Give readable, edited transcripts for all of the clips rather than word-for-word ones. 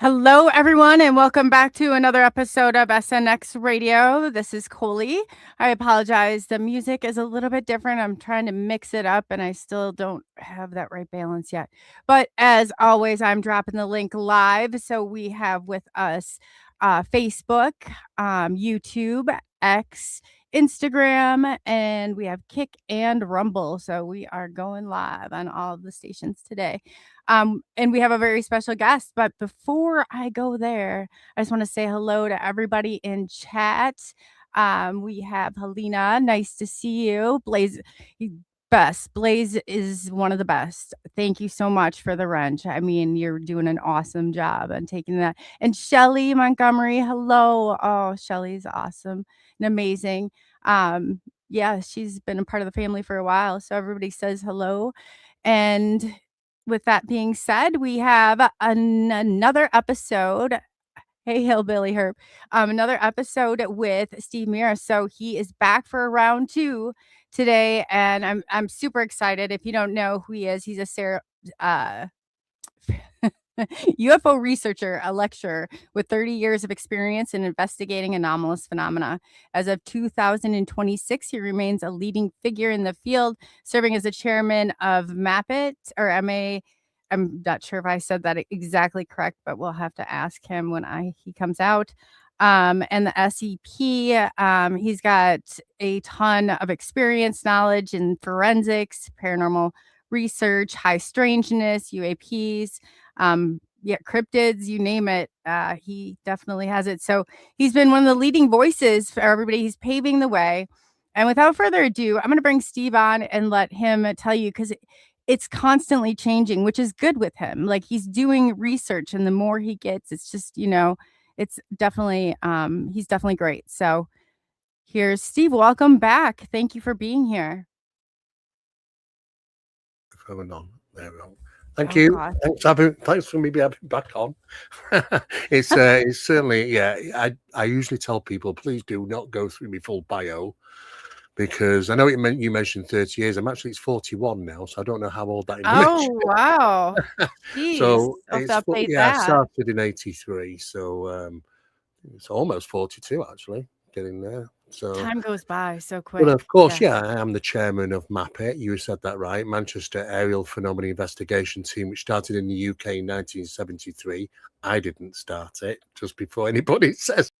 Hello, everyone, and welcome back to another episode of SNX Radio. This is Coley. I apologize. The music is a little bit different. I'm trying to mix it up, and I still don't have that right balance yet. But as always, I'm dropping the link live. So we have with us Facebook, YouTube, X, Instagram, and we have Kick and Rumble. So we are going live on all of the stations today. And we have a very special guest. But before I go there, I just want to say hello to everybody in chat. We have Helena. Nice to see you. Blaze, best. Blaze is one of the best. Thank you so much for the wrench. I mean, you're doing an awesome job on taking that. And Shelly Montgomery, hello. Oh, Shelly's awesome and amazing. Yeah, she's been a part of the family for a while. So everybody says hello. And with that being said, we have another episode. Hey, Hillbilly Herb. Another episode with Steve Mera. So he is back for round 2 today, and I'm super excited. If you don't know who he is, he's a UFO researcher, a lecturer with 30 years of experience in investigating anomalous phenomena. As of 2026, he remains a leading figure in the field, serving as the chairman of MAPIT or MA. I'm not sure if I said that exactly correct, but we'll have to ask him when he comes out. And the SEP, he's got a ton of experience, knowledge in forensics, paranormal research, high strangeness, UAPs, cryptids, you name it. He definitely has it. So he's been one of the leading voices for everybody. He's paving the way. And without further ado, I'm going to bring Steve on and let him tell you, because it's constantly changing, which is good with him. Like, he's doing research, and the more he gets, it's just, it's definitely, he's definitely great. So here's Steve. Welcome back. Thank you for being here. There we go. Thank you. God. Thanks for me having back on. It's certainly, yeah. I usually tell people, please do not go through my full bio, because I know you mentioned 30 years. It's 41 now, so I don't know how old that information. Oh, wow. Jeez. So I I started in 83, so it's almost 42 actually, getting there. So time goes by so quick. But of course, yeah, I am the chairman of MAPIT. You said that right. Manchester Aerial Phenomena Investigation Team, which started in the UK in 1973. I didn't start it, just before anybody says.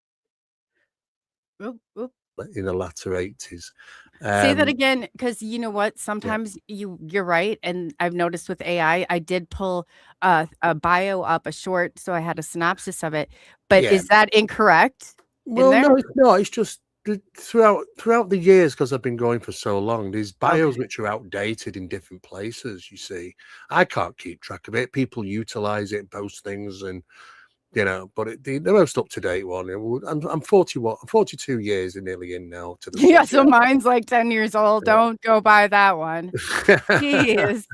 Oop, oop. In the latter 80s. Say that again, because you know what? Sometimes you're right. And I've noticed with AI, I did pull a bio up, a short, so I had a synopsis of it. But is that incorrect? Well, no, it's just throughout the years, because I've been going for so long, these bios which are outdated in different places, you see. I can't keep track of it. People utilize it, post things, and but the most up-to-date one, I'm 41, 42 years and nearly in now to the subject. So mine's like 10 years old. Don't go by that one. Jeez.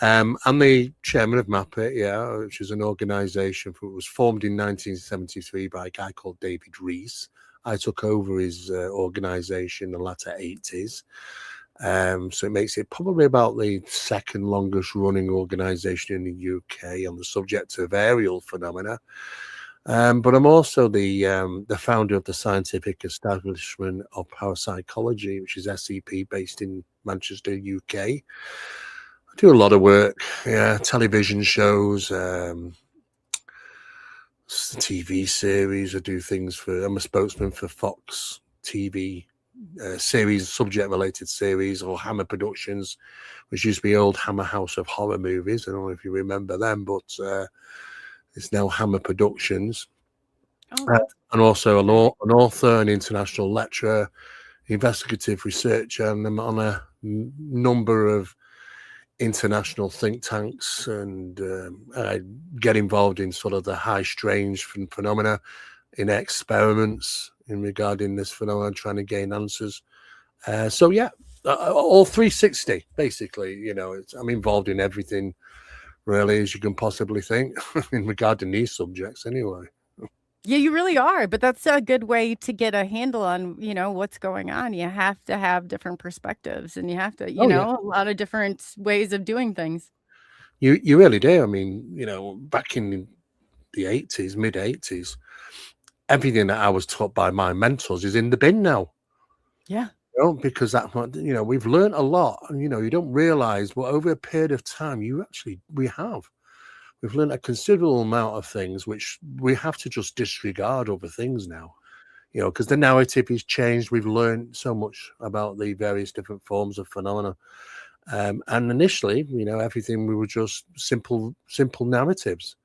I'm the chairman of MAPIT, which is an organization it was formed in 1973 by a guy called David Rees. I took over his organization in the latter 80s. So it makes it probably about the second longest running organization in the UK on the subject of aerial phenomena. But I'm also the founder of the scientific establishment of Parapsychology, which is SEP, based in Manchester, UK. I do a lot of work, television shows, TV series. I do things I'm a spokesman for Fox TV series, subject-related series, or Hammer Productions, which used to be old Hammer House of Horror movies. I don't know if you remember them, but it's now Hammer Productions. And also an author, an international lecturer, investigative researcher, and I'm on a number of international think tanks, and I get involved in sort of the high strange phenomena, in experiments in regarding this phenomenon, trying to gain answers. All 360 basically. I'm involved in everything really as you can possibly think in regarding these subjects anyway. Yeah, you really are. But that's a good way to get a handle on, what's going on. You have to have different perspectives, and you have to, a lot of different ways of doing things. You really do. I mean, back in the 80s, mid 80s, everything that I was taught by my mentors is in the bin now. Yeah. Because that, we've learned a lot, and you don't realize what over a period of time we've learned a considerable amount of things which we have to just disregard other things now, because the narrative has changed. We've learned so much about the various different forms of phenomena, and initially, everything we were just simple narratives,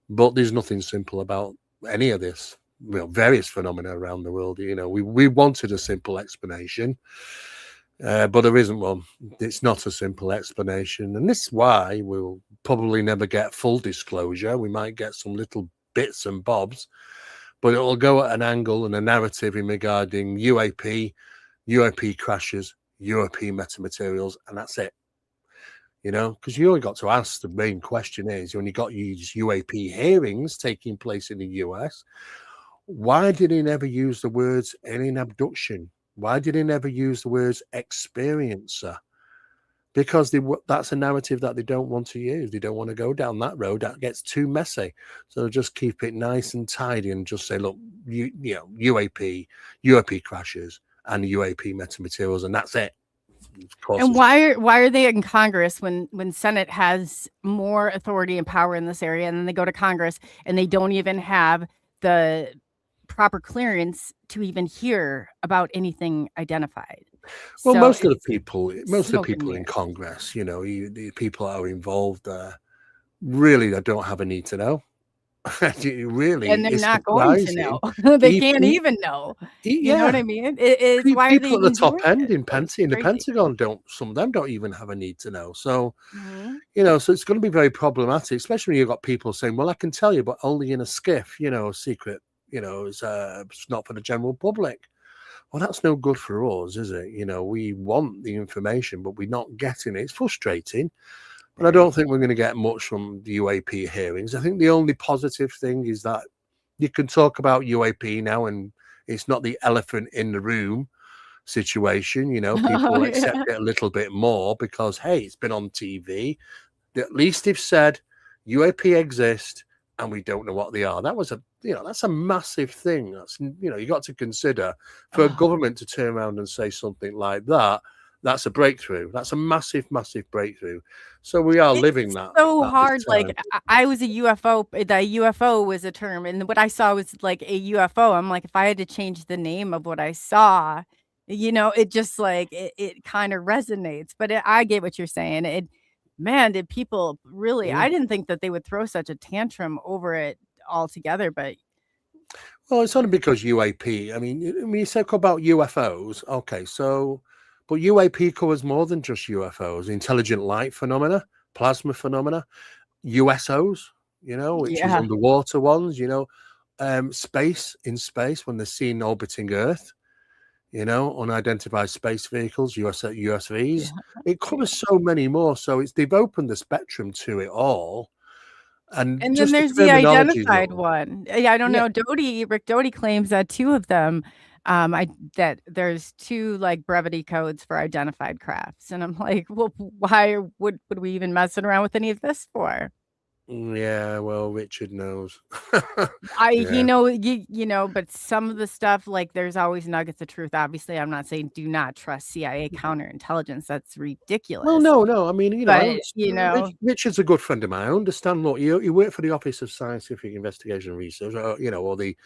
but there's nothing simple about any of this. Various phenomena around the world. We wanted a simple explanation, but there isn't one. It's not a simple explanation, and this is why we'll probably never get full disclosure. We might get some little bits and bobs, but it'll go at an angle and a narrative in regarding UAP crashes, UAP metamaterials, and that's it. Because you only got to ask, the main question is, when you got these UAP hearings taking place in the US, why did he never use the words alien abduction? Why did he never use the words experiencer? Because that's a narrative that they don't want to use. They don't want to go down that road. That gets too messy. So just keep it nice and tidy and just say, look, UAP crashes and UAP metamaterials, and that's it. Of course, and why are they in Congress when Senate has more authority and power in this area, and then they go to Congress and they don't even have the proper clearance to even hear about anything identified? Well, So most of the people mirrors. in Congress, the people that are involved there, really, they don't have a need to know. Really, And they're it's not going to surprising. know. They can't even know. You know what Yeah, I mean? It's why are they people at the even top doing end it? in Like, the crazy. Pentagon some of them don't even have a need to know. So, Mhm. so it's going to be very problematic, especially when you've got people saying, well, I can tell you, but only in a skiff, secret, it's not for the general public. Well, that's no good for us, is it? We want the information, but we're not getting it. It's frustrating, but I don't think we're going to get much from the UAP hearings. I think the only positive thing is that you can talk about UAP now, and it's not the elephant in the room situation. Oh, People accept yeah. it a little bit more because, hey, it's been on TV. At least they've said UAP exist and we don't know what they are. That was that's a massive thing. That's, you got to consider for a Oh, government to turn around and say something like that. That's a breakthrough. That's a massive, massive breakthrough. So we are living it's that so at this hard. Like, time. I was a UFO. The UFO was a term, and what I saw was like a UFO. I'm like, if I had to change the name of what I saw, it just like it kind of resonates. But I get what you're saying. Man, did people really? I Mm. didn't think that they would throw such a tantrum over it altogether. But Well, it's only because UAP. I mean, when you say about UFOs, okay, so, but UAP covers more than just UFOs, intelligent light phenomena, plasma phenomena, USOs, which is yeah, underwater ones, space when they're seen orbiting Earth, unidentified space vehicles, USVs. yeah. It covers so many more. So they've opened the spectrum to it all. And And then just the there's the terminology is identified wrong. one. Yeah, I don't Yeah. know. Rick Doty claims that 2 of them, that there's 2, like, brevity codes for identified crafts, and I'm like, "Well, why would we even messing around with any of this for?" Yeah, well, Richard knows. He Yeah. know but some of the stuff, like, there's always nuggets of truth. Obviously, I'm not saying do not trust CIA counterintelligence. That's Well, ridiculous. no. I mean, I But, understand. Richard's a good friend of mine. I understand. Look, you work for the Office of Scientific Investigation and Research, or, or the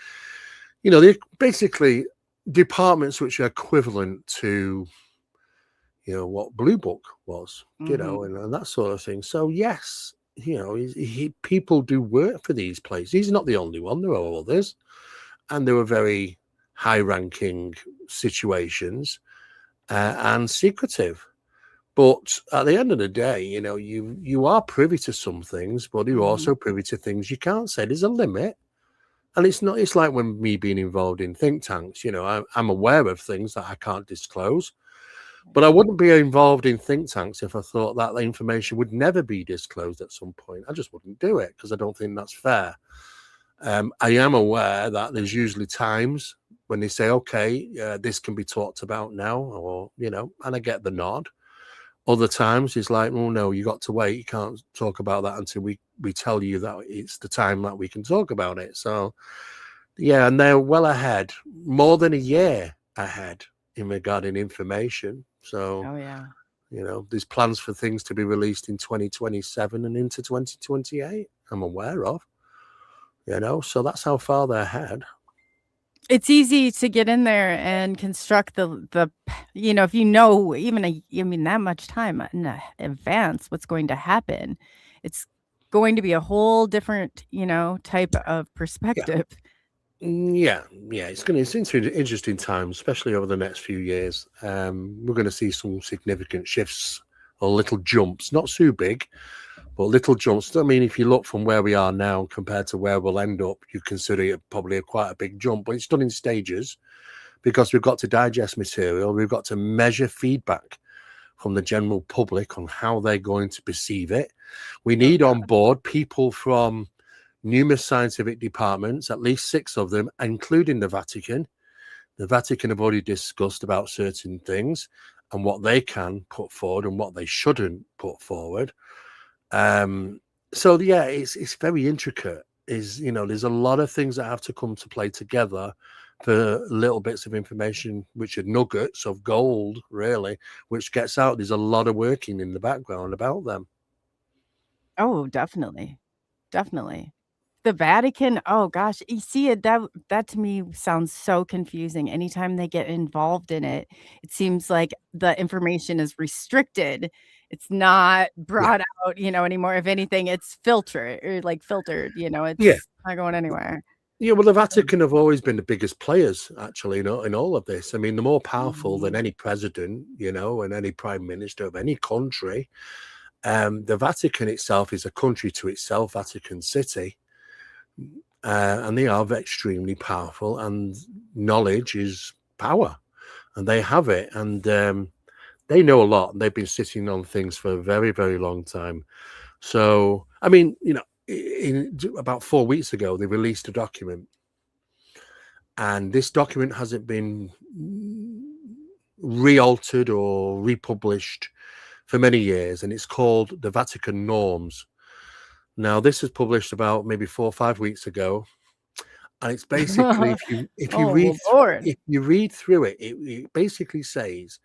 basically departments which are equivalent to, what Blue Book was, mhm. and that sort of thing. So, yes, people do work for these places. He's not the only one. There are others. And there were very high-ranking situations and secretive. But at the end of the day, you are privy to some things, but you're Mhm. also privy to things you can't say. There's a limit. And it's not, it's like when me being involved in think tanks, I'm aware of things that I can't disclose, but I wouldn't be involved in think tanks if I thought that the information would never be disclosed at some point. I just wouldn't do it because I don't think that's fair. I am aware that there's usually times when they say, okay, this can be talked about now, or, and I get the nod. Other times it's like, well, no, you got to wait. You can't talk about that until we tell you that it's the time that we can talk about it. So yeah, and they're well ahead, more than a year ahead in regarding information. So Oh, yeah. there's plans for things to be released in 2027 and into 2028. I'm aware of. So that's how far they're ahead. It's easy to get in there and construct the if even that much time in advance what's going to happen, it's going to be a whole different, type of Yeah. perspective. Yeah, it's interesting times, especially over the next few years. We're going to see some significant shifts or little jumps, not too big, but little jumps. I mean, if you look from where we are now compared to where we'll end up, you consider it probably quite a big jump, but it's done in stages because we've got to digest material. We've got to measure feedback from the general public on how they're going to perceive it. We need on board people from numerous scientific departments, at least 6 of them, including the Vatican. The Vatican have already discussed about certain things and what they can put forward and what they shouldn't put forward. So yeah, it's very intricate. There's a lot of things that have to come to play together for little bits of information, which are nuggets of gold, really, which gets out. There's a lot of working in the background about them. Oh, definitely. Definitely. The Vatican, oh gosh, you see it that to me sounds so confusing. Anytime they get involved in it, it seems like the information is restricted. It's not Yeah. brought out, anymore. If anything, it's filtered, Yeah. it's not going anywhere. Yeah, well, the Vatican have always been the biggest players, actually, in all of this. I mean, they're more powerful than any president, and any prime minister of any country. The Vatican itself is a country to itself, Vatican City, and they are extremely powerful. And knowledge is power, and they have it, and they know a lot. They've been sitting on things for a very, very long time. So, I mean, about 4 weeks ago, they released a document. And this document hasn't been re-altered or republished for many years, and it's called the Vatican Norms. Now, this was published about maybe 4 or 5 weeks ago, and it's basically if you Oh, read Lord. through it, it basically says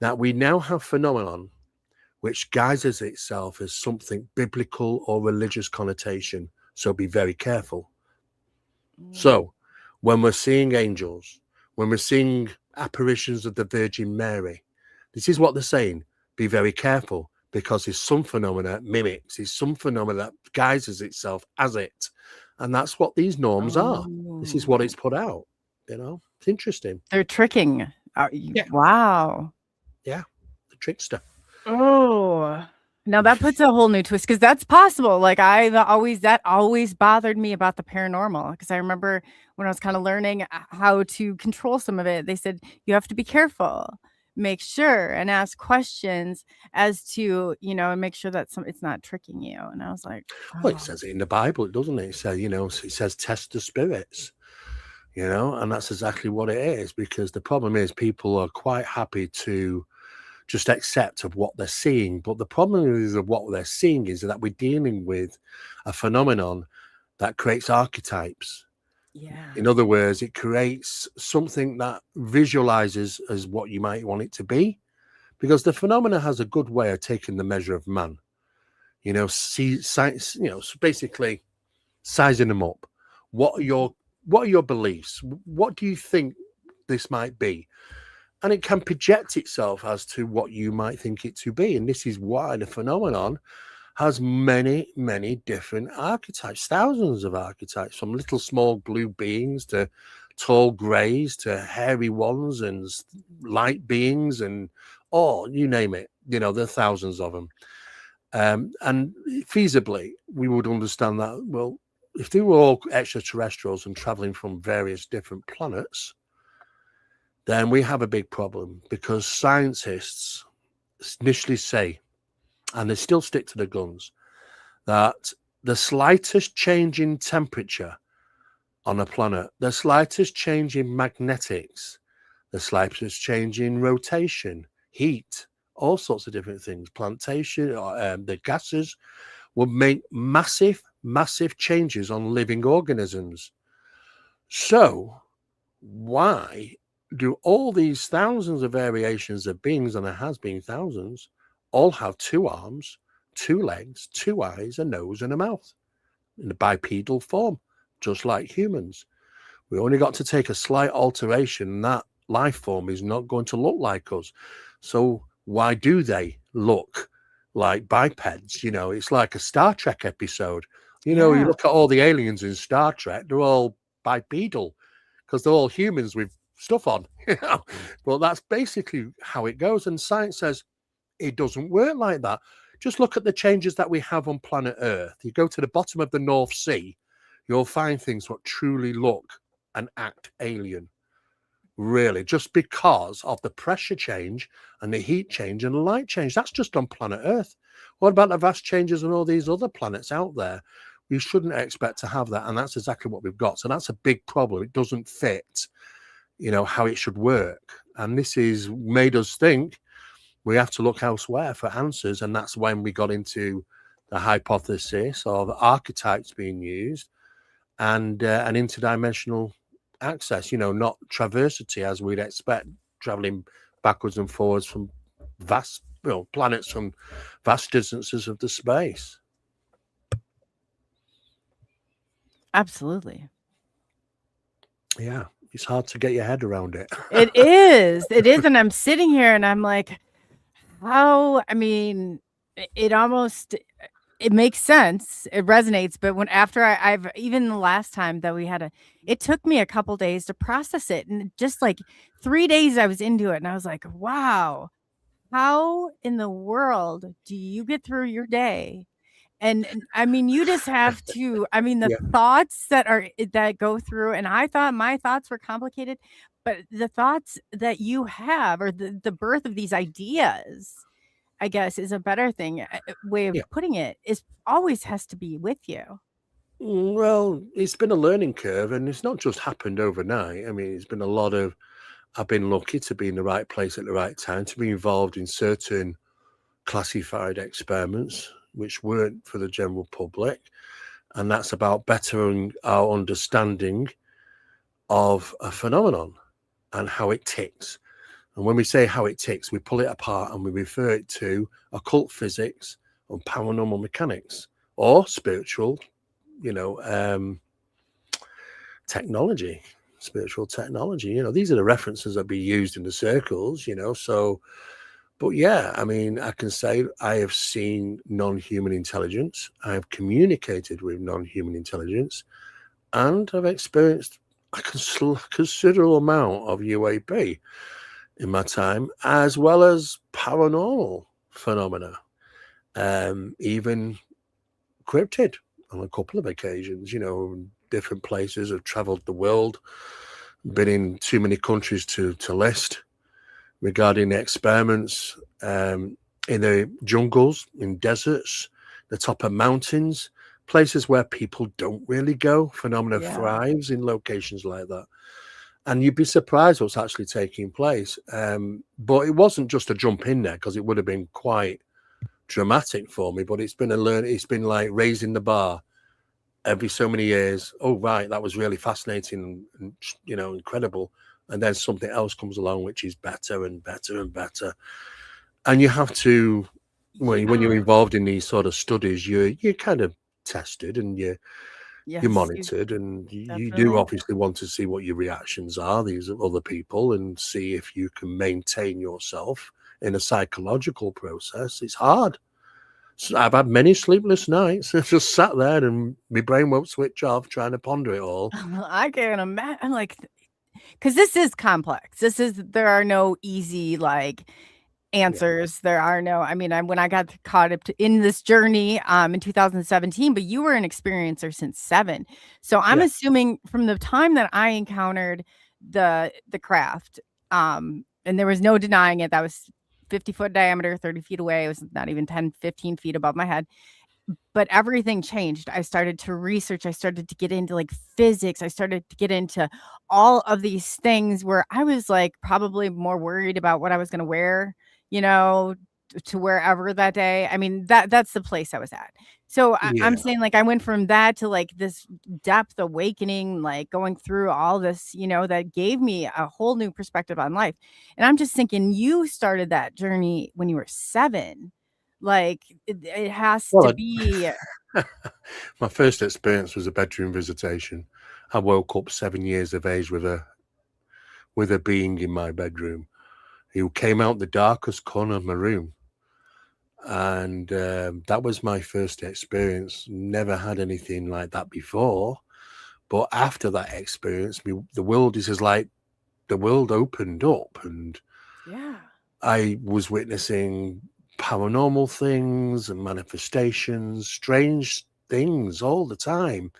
that we now have phenomenon which guises itself as something biblical or religious connotation. So be very careful. So, when we're seeing angels, when we're seeing apparitions of the Virgin Mary, this is what they're saying. Be very careful, because there's some phenomena mimics, there's some phenomena that guises itself as it. And that's what these norms are. This is what it's put out. It's interesting. They're tricking. Yeah. Wow. Yeah. The trickster. Oh, now that puts a whole new twist, because that's possible. Like that always bothered me about the paranormal, because I remember when I was kind of learning how to control some of it, they said you have to be careful, make sure and ask questions as to, and make sure that it's not tricking you. And I was like, Well, it says it in the Bible, doesn't it? It says, it says test the spirits, and that's exactly what it is, because the problem is people are quite happy to just accept of what they're seeing. But the problem is of what they're seeing is that we're dealing with a phenomenon that creates archetypes. yeah. In other words, it creates something that visualizes as what you might want it to be, because the phenomena has a good way of taking the measure of man. Basically sizing them up. What are your beliefs? What do you think this might be? And it can project itself as to what you might think it to be. And this is why the phenomenon has many, many different archetypes, thousands of archetypes, from little small blue beings to tall greys to hairy ones and light beings and you name it. There are thousands of them. And feasibly, we would understand that, well, if they were all extraterrestrials and traveling from various different planets, then we have a big problem, because scientists initially say, and they still stick to the guns, that the slightest change in temperature on a planet, the slightest change in magnetics, the slightest change in rotation, heat, all sorts of different things, plantation, the gases, would make massive, massive changes on living organisms. So why do all these thousands of variations of beings, and there has been thousands, all have 2 arms, 2 legs, 2 eyes, a nose, and a mouth in a bipedal form, just like humans? We only got to take a slight alteration, and that life form is not going to look like us. So why do they look like bipeds? You know, it's like a Star Trek episode. You know, you Yeah. look at all the aliens in Star Trek, they're all bipedal because they're all humans with stuff on. You know, but that's basically how it goes. And science says it doesn't work like that. Just look at the changes that we have on planet Earth. You go to the bottom of the North Sea, you'll find things what truly look and act alien, really, just because of the pressure change and the heat change and the light change. That's just on planet Earth. What about the vast changes on all these other planets out there? We shouldn't expect to have that, and that's exactly what we've got. So that's a big problem. It doesn't fit, you know, how it should work. And this is made us think we have to look elsewhere for answers. And that's when we got into the hypothesis of archetypes being used and an interdimensional access, you know, not traversity as we'd expect, traveling backwards and forwards from vast, you know, planets from vast distances of the space. Absolutely. Yeah, it's hard to get your head around it. It is. It is. And I'm sitting here and I'm like, how? I mean, it almost it makes sense. It resonates. But when after I've even the last time that we had it took me a couple days to process it. And just like 3 days I was into it and I was like, wow, how in the world do you get through your day? And I mean, you just have to, I mean, the Yeah, thoughts that go through, and I thought my thoughts were complicated, but the thoughts that you have, or the birth of these ideas, I guess is a better thing, way of yeah. putting it, is always has to be with you. Well, it's been a learning curve, and it's not just happened overnight. I mean, it's been a lot of. I've been lucky to be in the right place at the right time, to be involved in certain classified experiments which weren't for the general public, and that's about bettering our understanding of a phenomenon and how it ticks. And when we say how it ticks, we pull it apart and we refer it to occult physics or paranormal mechanics or spiritual, you know, technology, spiritual technology. You know, these are the references that be used in the circles, you know. So, but yeah, I mean, I can say I have seen non-human intelligence. I have communicated with non-human intelligence, and I've experienced a considerable amount of UAP in my time, as well as paranormal phenomena, even cryptid on a couple of occasions. You know, different places. Have traveled the world, been in too many countries to list regarding the experiments in the jungles, in deserts, the top of mountains, places where people don't really go. Phenomena Yeah. thrives in locations like that. And you'd be surprised what's actually taking place. But it wasn't just a jump in there, because it would have been quite dramatic for me. But it's been it's been like raising the bar every so many years. Oh, right, that was really fascinating and, you know, incredible. And then something else comes along which is better and better and better. And you have to, when you're Yeah. involved in these sort of studies, you're kind of tested and you're Yes, you monitored, and you do definitely. obviously want to see what your reactions are, these other people, and see if you can maintain yourself in a psychological process. It's hard. So I've had many sleepless nights. I just sat there and my brain won't switch off trying to ponder it all. I can't imagine. I'm like, because this is complex. There are no easy, like, Yeah, answers. There are no, I mean, when I got caught up in this journey in 2017, but you were an experiencer since 7. So I'm yeah, assuming from the time that I encountered the craft, and there was no denying it, that was 50-foot diameter, 30 feet away. It was not even 10, 15 feet above my head. But everything changed. I started to research. I started to get into like physics. I started to get into all of these things where I was like probably more worried about what I was going to wear, you know, to wherever that day. I mean, that's the place I was at. So I'm Yeah. saying, like, I went from that to, like, this depth awakening, like, going through all this, that gave me a whole new perspective on life. And I'm just thinking you started that journey when you were 7. Like, it has to Well, be. my first experience was a bedroom visitation. I woke up 7 years of age with a being in my bedroom who came out the darkest corner of my room. And that was my first experience. Never had anything like that before. But after that experience, the world is as like the world opened up, and Yeah. I was witnessing paranormal things and manifestations, strange things all the time.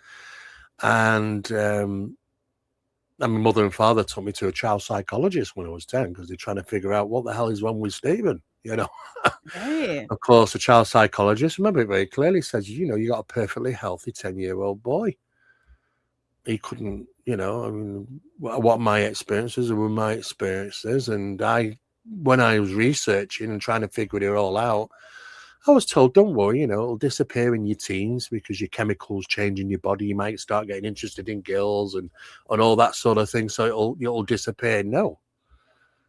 And my mother and father took me to a child psychologist when I was 10 because they're trying to figure out what the hell is wrong with Stephen, you know. Right. Of course, a child psychologist, remember it very clearly, says, you got a perfectly healthy 10-year-old boy. He couldn't, I mean, what my experiences were my experiences. And when I was researching and trying to figure it all out, I was told, don't worry, it'll disappear in your teens because your chemicals change in your body. You might start getting interested in girls and all that sort of thing. So it'll disappear. No,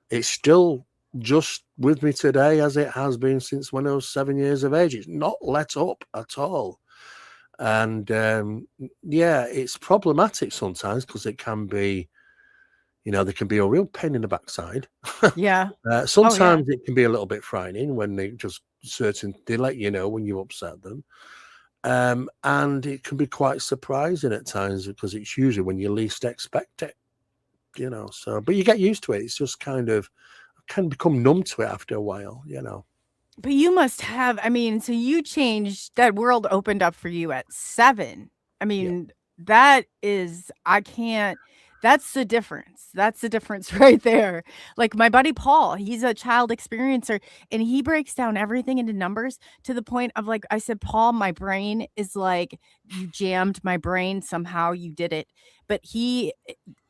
it's still just with me today as it has been since when I was 7 years of age. It's not let up at all. And yeah, it's problematic sometimes because it can be, there can be a real pain in the backside. Yeah. Oh, yeah. Sometimes it can be a little bit frightening when they let you know when you upset them. And it can be quite surprising at times because it's usually when you least expect it, so, but you get used to it. It's just can become numb to it after a while. But you must have, I mean, so you changed, that world opened up for you at 7. I Yeah. mean, that is, I can't, that's the difference. That's the difference right there. Like my buddy Paul, he's a child experiencer and he breaks down everything into numbers to the point of, like, I said, Paul, my brain is like, you jammed my brain somehow, you did it. But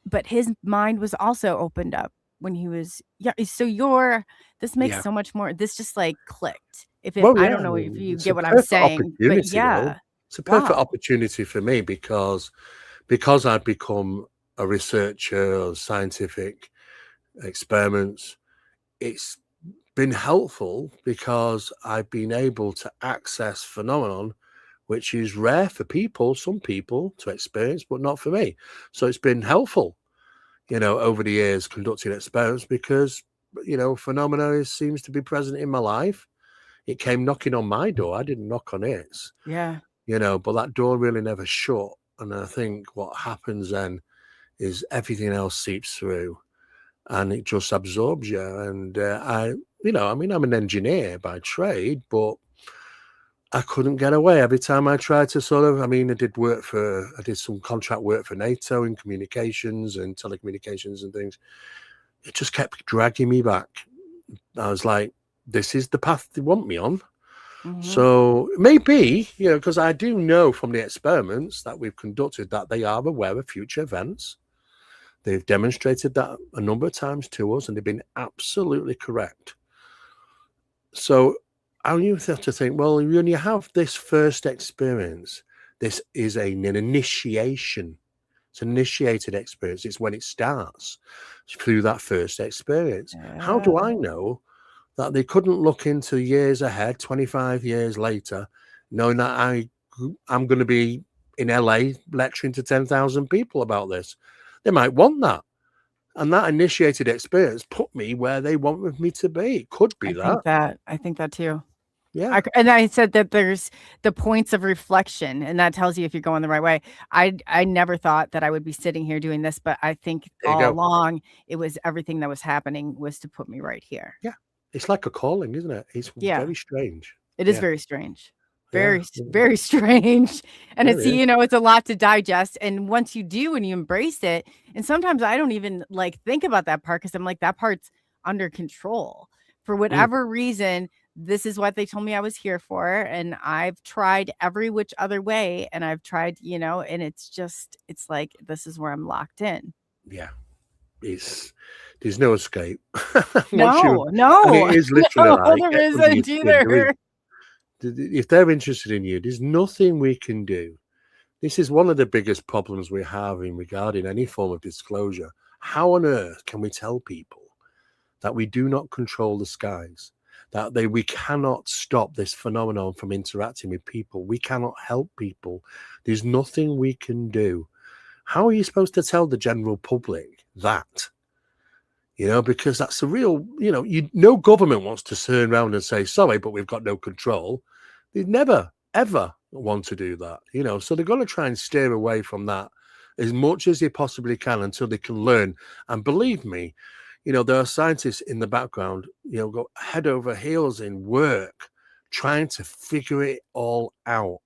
but his mind was also opened up when he was, yeah. So this makes Yeah. so much more, this just, like, clicked. Well, I yeah, don't I know if mean, you it's a get what I'm perfect saying, but opportunity, though. yeah. It's a perfect Wow. opportunity for me because I've become a researcher of scientific experiments. It's been helpful because I've been able to access phenomenon which is rare for some people to experience, but not for me. So it's been helpful, over the years conducting experiments because, phenomena seems to be present in my life. It came knocking on my door. I didn't knock on its, Yeah. but that door really never shut. And I think what happens then is everything else seeps through and it just absorbs you. And I mean, I'm an engineer by trade, but I couldn't get away. Every time I tried to I mean, I did some contract work for NATO in communications and telecommunications and things. It just kept dragging me back. I was like, this is the path they want me on. Mhm. So maybe, because I do know from the experiments that we've conducted that they are aware of future events. They've demonstrated that a number of times to us and they've been absolutely correct. So I you have to think, well, when you have this first experience, this is an initiation. It's an initiated experience. It's when it starts through that first experience. How do Yeah. I know that they couldn't look into years ahead, 25 years later, knowing that I'm going to be in LA lecturing to 10,000 people about this? They might want that. And that initiated experience put me where they wanted me to be. It could be that. I think that too. Yeah. And I said that there's the points of reflection, and that tells you if you're going the right way. I never thought that I would be sitting here doing this, but I think There you all go. along it was everything that was happening was to put me right here. Yeah. It's like a calling, isn't it? It's Yeah, very strange. it is Yeah. very strange. Yeah. Very strange. And Yeah, it's, it is. it's a lot to digest. And once you do and you embrace it, and sometimes I don't even like think about that part because I'm like, that part's under control. For Mm, whatever reason, this is what they told me I was here for. And I've tried every which other way. And I've tried, and it's like, this is where I'm locked in. yeah. there's no escape. Once you, No, and it no, is literally no, like there get under your isn't skin. There is, either. if they're interested in you, there's nothing we can do. This is one of the biggest problems we have in regarding any form of disclosure. How on earth can we tell people that we do not control the skies, that we cannot stop this phenomenon from interacting with people? We cannot help people. There's nothing we can do. How are you supposed to tell the general public that? Because that's the real, no government wants to turn around and say, sorry, but we've got no control. They never, ever want to do that, so they're going to try and steer away from that as much as they possibly can until they can learn. And believe me, there are scientists in the background, go head over heels in work, trying to figure it all out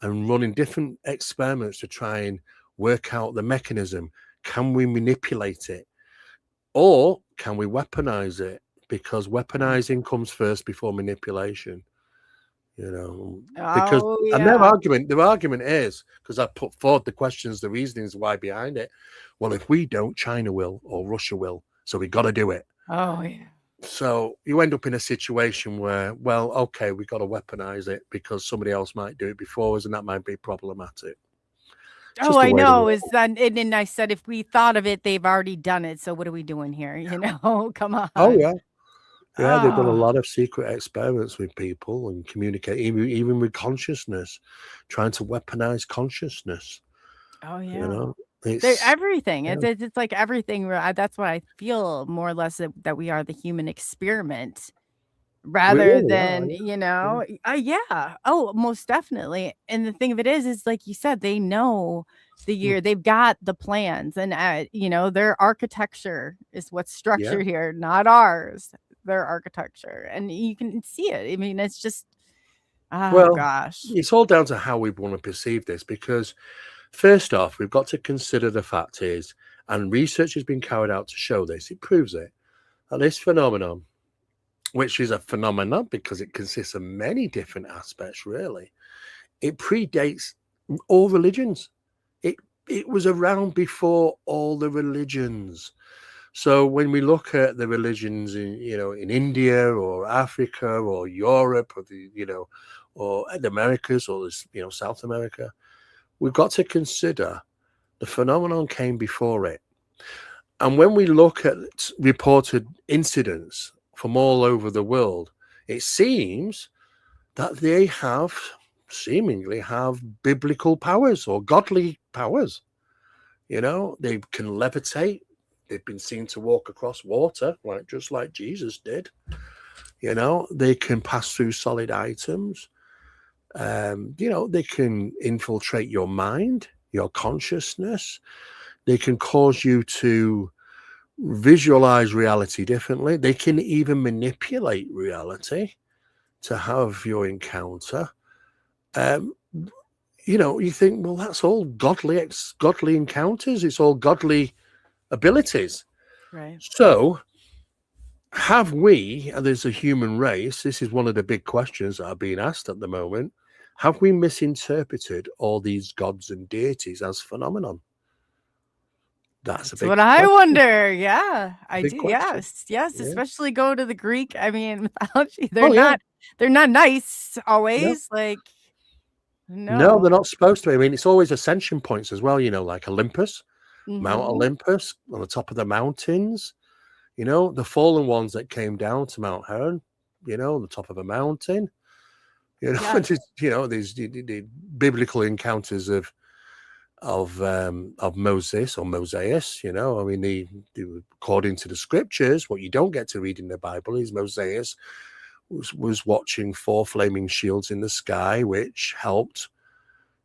and running different experiments to try and work out the mechanism. Can we manipulate it? Or can we weaponize it? Because weaponizing comes first before manipulation, because, Oh, and their yeah. argument is, because I put forward the questions, the reasonings why behind it. Well, if we don't, China will, or Russia will. So we got to do it. Oh, yeah. So you end up in a situation where, well, okay, we got to weaponize it because somebody else might do it before us, and that might be problematic. Oh, I know. Is that, and I said, if we thought of it, they've already done it. So what are we doing here? Come on. Oh, yeah. Yeah, they've done a Oh, lot of secret experiments with people and communicate, even with consciousness, trying to weaponize consciousness. oh, yeah. They're It's everything. yeah. It's like everything. That's what I feel more or less that we are the human experiment We rather really are. than, Yeah. yeah. Oh, most definitely. And the thing of it is like you said, they know the Mm. year, they've got the plans, and their architecture is what's Yeah. structured here, not ours. Their architecture, and you can see it. I mean, it's just, oh Well, gosh. it's all down to how we want to perceive this, because first off, we've got to consider the fact is, and research has been carried out to show this, it proves it, that this phenomenon, which is a phenomenon because it consists of many different aspects, really, it predates all religions. It was around before all the religions. So when we look at the religions in India or Africa or Europe or or the Americas or South America, we've got to consider the phenomenon came before it. And when we look at reported incidents from all over the world, it seems that they seemingly have biblical powers or godly powers. They can levitate. They've been seen to walk across water, just like Jesus did. They can pass through solid items. They can infiltrate your mind, your consciousness. They can cause you to visualize reality differently. They can even manipulate reality to have your encounter. You think, well, that's all godly encounters. It's all godly abilities. Right. So have we, and there's a human race, this is one of the big questions that are being asked at the moment, have we misinterpreted all these gods and deities as phenomenon? That's a big what I question. wonder. Yeah, I Big do. question. Yes, Yeah. especially go to the Greek. I mean, mythology. Oh, yeah. They're not nice No. always. Like, No, they're no. not supposed to be. I mean, it's always ascension points as well, like Olympus, Mount Mhm. Olympus on the top of the mountains, the fallen ones that came down to Mount Heron, on the top of a mountain, Yes. just, these the biblical encounters of Moses or Mosaius, I mean, according to the scriptures, what you don't get to read in the Bible is Mosaius was watching 4 flaming shields in the sky, which helped,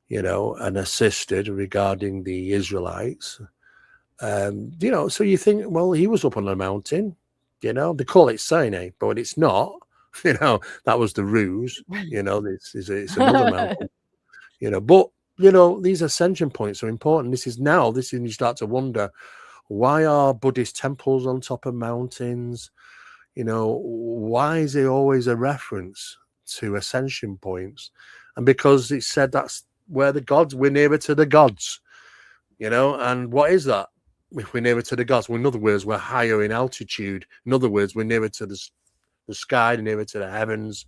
and assisted regarding the Israelites. So you think, well, he was up on a mountain, they call it Sinai, but it's not, that was the ruse, it's another mountain, but these ascension points are important. This is when you start to wonder, why are Buddhist temples on top of mountains? Why is there always a reference to ascension points? And because it's said that's where we're nearer to the gods, and what is that? if we're nearer to the gods. Well, in other words, we're higher in altitude. In other words, we're nearer to the sky, nearer to the heavens.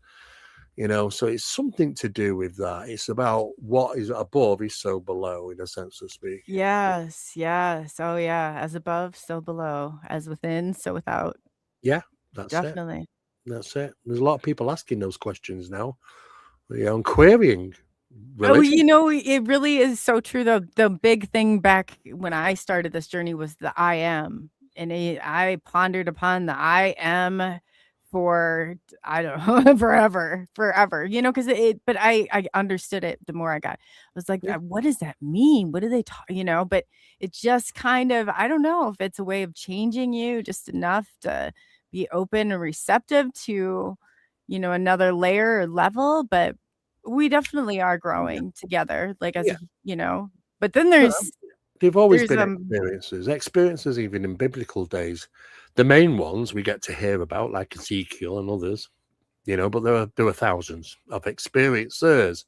So it's something to do with that. It's about what is above is so below, in a sense of speaking. Yes, yes. Oh, yeah. As above, so below. As within, so without. Yeah, that's it. Definitely. That's it. There's a lot of people asking those questions now, and querying Oh, religion. it really is so true, though. The big thing back when I started this journey was the I am. And I pondered upon the I am for, I don't know, forever, because but I understood it the more I got. I was like, Yeah, what does that mean? What do they talk, but it just kind of, I don't know if it's a way of changing you just enough to be open and receptive to, another layer or level. But we definitely are yeah, growing together, like, as yeah. a but then No, there's they've always there's, been experiences even in biblical days. The main ones we get to hear about, like Ezekiel and others, but there are thousands of experiencers,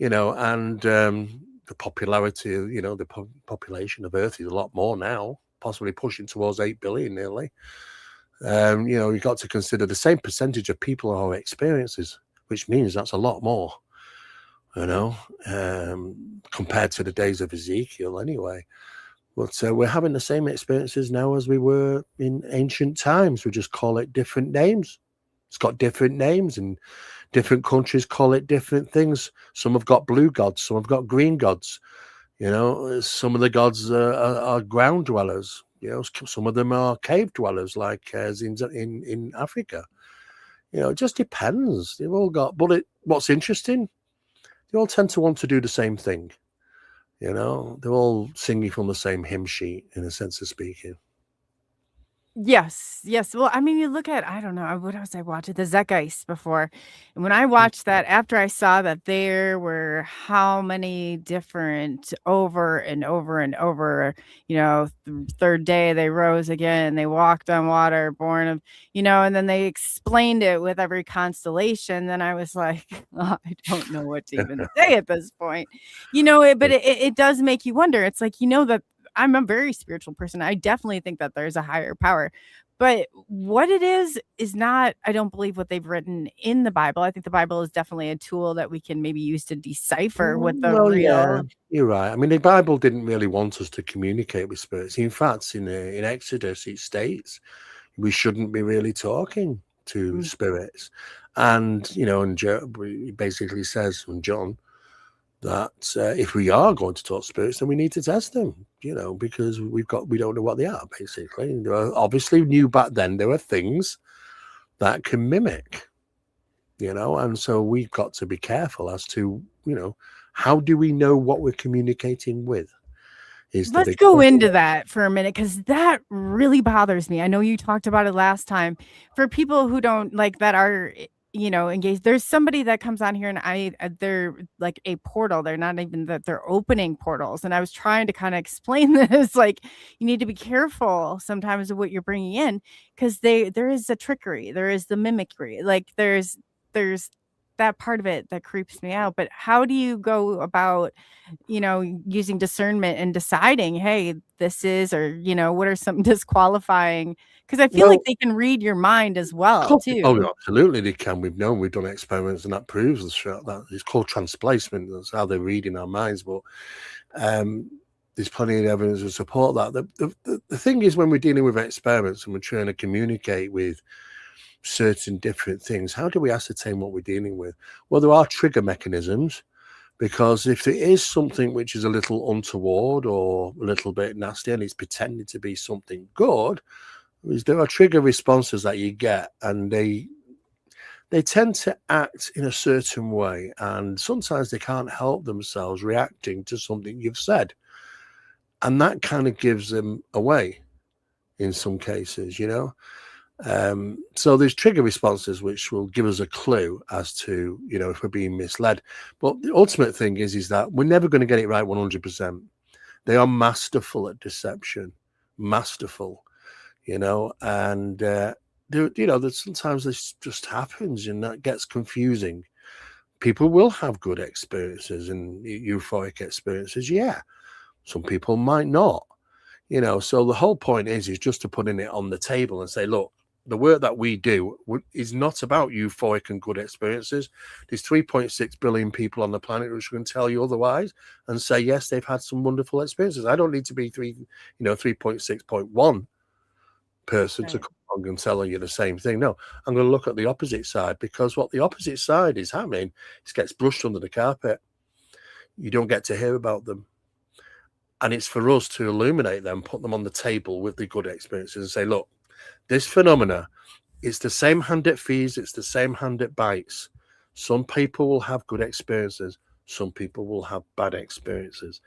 and the popularity of, the population of Earth is a lot more now, possibly pushing towards 8 billion nearly. You've got to consider the same percentage of people are experiences, which means that's a lot more, compared to the days of Ezekiel anyway. But we're having the same experiences now as we were in ancient times. We just call it different names. It's got different names, and different countries call it different things. Some have got blue gods, some have got green gods. Some of the gods are ground dwellers. Some of them are cave dwellers, like as in Africa. It just depends. They've all got. But what's interesting, they all tend to want to do the same thing. They're all singing from the same hymn sheet, in a sense of speaking. Yes, yes. Well, I mean, you look at, I don't know, what was I watching? The Zeitgeist before. And when I watched that, after I saw that there were how many different over and over and over, third day they rose again, they walked on water, born of, and then they explained it with every constellation. Then I was like, I don't know what to even say at this point. But it does make you wonder. It's like, that I'm a very spiritual person. I definitely think that there's a higher power. But what it is not, I don't believe what they've written in the Bible. I think the Bible is definitely a tool that we can maybe use to decipher what the Well, yeah, real. you're right. I mean, the Bible didn't really want us to communicate with spirits. In fact, in Exodus, it states we shouldn't be really talking to Mm. spirits. And and he basically says, and John, that if we are going to talk spirits, then we need to test them. Because we don't know what they are. Basically, and obviously knew back then there are things that can mimic. And so we've got to be careful as to how do we know what we're communicating with is the Let's big go question. into that for a minute, because that really bothers me. I know you talked about it last time. For people who don't like that are, engaged, there's somebody that comes on here and they're like a portal. They're not even that they're opening portals. And I was trying to kind of explain this, like, you need to be careful sometimes of what you're bringing in, because there is a trickery, there is the mimicry, like there's that part of it that creeps me out. But how do you go about using discernment and deciding, hey, this is, or, what are some disqualifying? Because I feel like Well, they can read your mind as well, oh, too. absolutely they can. We've done experiments, and that proves that it's called transplacement. That's how they're reading our minds. But um, there's plenty of evidence to support that. The thing is, when we're dealing with experiments and we're trying to communicate with certain different things, how do we ascertain what we're dealing with? Well, there are trigger mechanisms, because if there is something which is a little untoward or a little bit nasty and it's pretending to be something good, there are trigger responses that you get, and they tend to act in a certain way, and sometimes they can't help themselves reacting to something you've said, and that kind of gives them away in some cases. So there's trigger responses which will give us a clue as to if we're being misled. But the ultimate thing is that we're never going to get it right 100%. They are masterful at deception, masterful, and that sometimes this just happens and that gets confusing. People will have good experiences and euphoric experiences, yeah. Some people might not. So the whole point is just to putting it on the table and say, look, the work that we do is not about euphoric and good experiences. There's 3.6 billion people on the planet which can tell you otherwise and say, yes, they've had some wonderful experiences. I don't need to be 3.6.1 person to come along and tell you the same thing. No, I'm going to look at the opposite side, because what the opposite side is happening, it gets brushed under the carpet. You don't get to hear about them. And it's for us to illuminate them, put them on the table with the good experiences and say, look, this phenomena, it's the same hand it feeds, it's the same hand it bites. Some people will have good experiences. Some people will have bad experiences,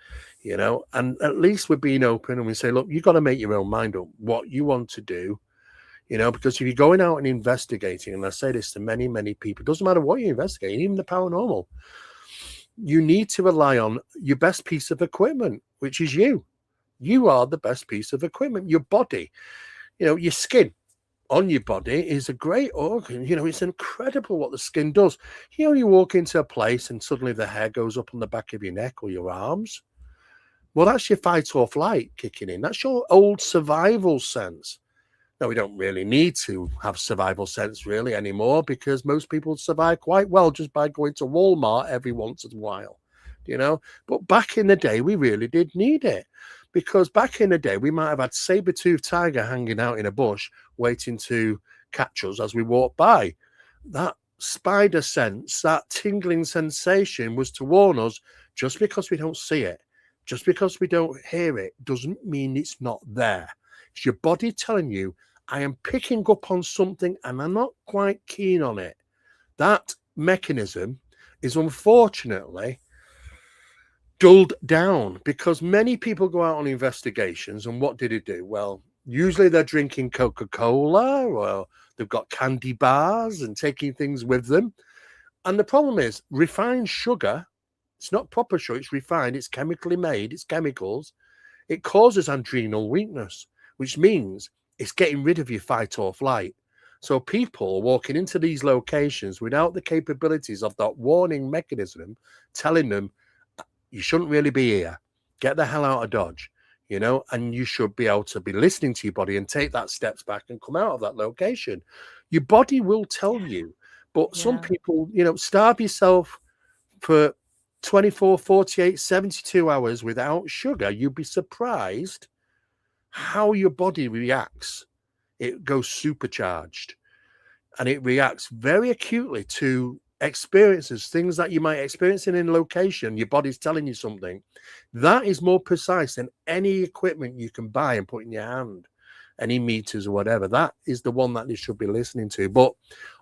and at least we're being open and we say, look, you've got to make your own mind up what you want to do, because if you're going out and investigating, and I say this to many, many people, it doesn't matter what you're investigating, even the paranormal, you need to rely on your best piece of equipment, which is you. You are the best piece of equipment. Your body, your skin on your body is a great organ. It's incredible what the skin does. You walk into a place and suddenly the hair goes up on the back of your neck or your arms. Well, that's your fight or flight kicking in. That's your old survival sense. Now, we don't really need to have survival sense really anymore, because most people survive quite well just by going to Walmart every once in a while, But back in the day, we really did need it, because back in the day, we might have had saber-toothed tiger hanging out in a bush waiting to catch us as we walk by. That spider sense, that tingling sensation was to warn us. Just because we don't see it, just because we don't hear it, doesn't mean it's not there. It's your body telling you, I am picking up on something and I'm not quite keen on it. That mechanism is unfortunately dulled down, because many people go out on investigations and what did it do? Well, usually they're drinking Coca-Cola, or they've got candy bars and taking things with them. And the problem is refined sugar. It's not proper sugar. It's refined. It's chemically made. It's chemicals. It causes adrenal weakness, which means it's getting rid of your fight or flight. So people are walking into these locations without the capabilities of that warning mechanism telling them, you shouldn't really be here. Get the hell out of Dodge, and you should be able to be listening to your body and take that steps back and come out of that location. Your body will tell you. But some people, starve yourself for 24, 48, 72 hours without sugar. You'd be surprised how your body reacts. It goes supercharged and it reacts very acutely to experiences, things that you might experience in a location. Your body's telling you something that is more precise than any equipment you can buy and put in your hand, any meters or whatever. That is the one that you should be listening to. But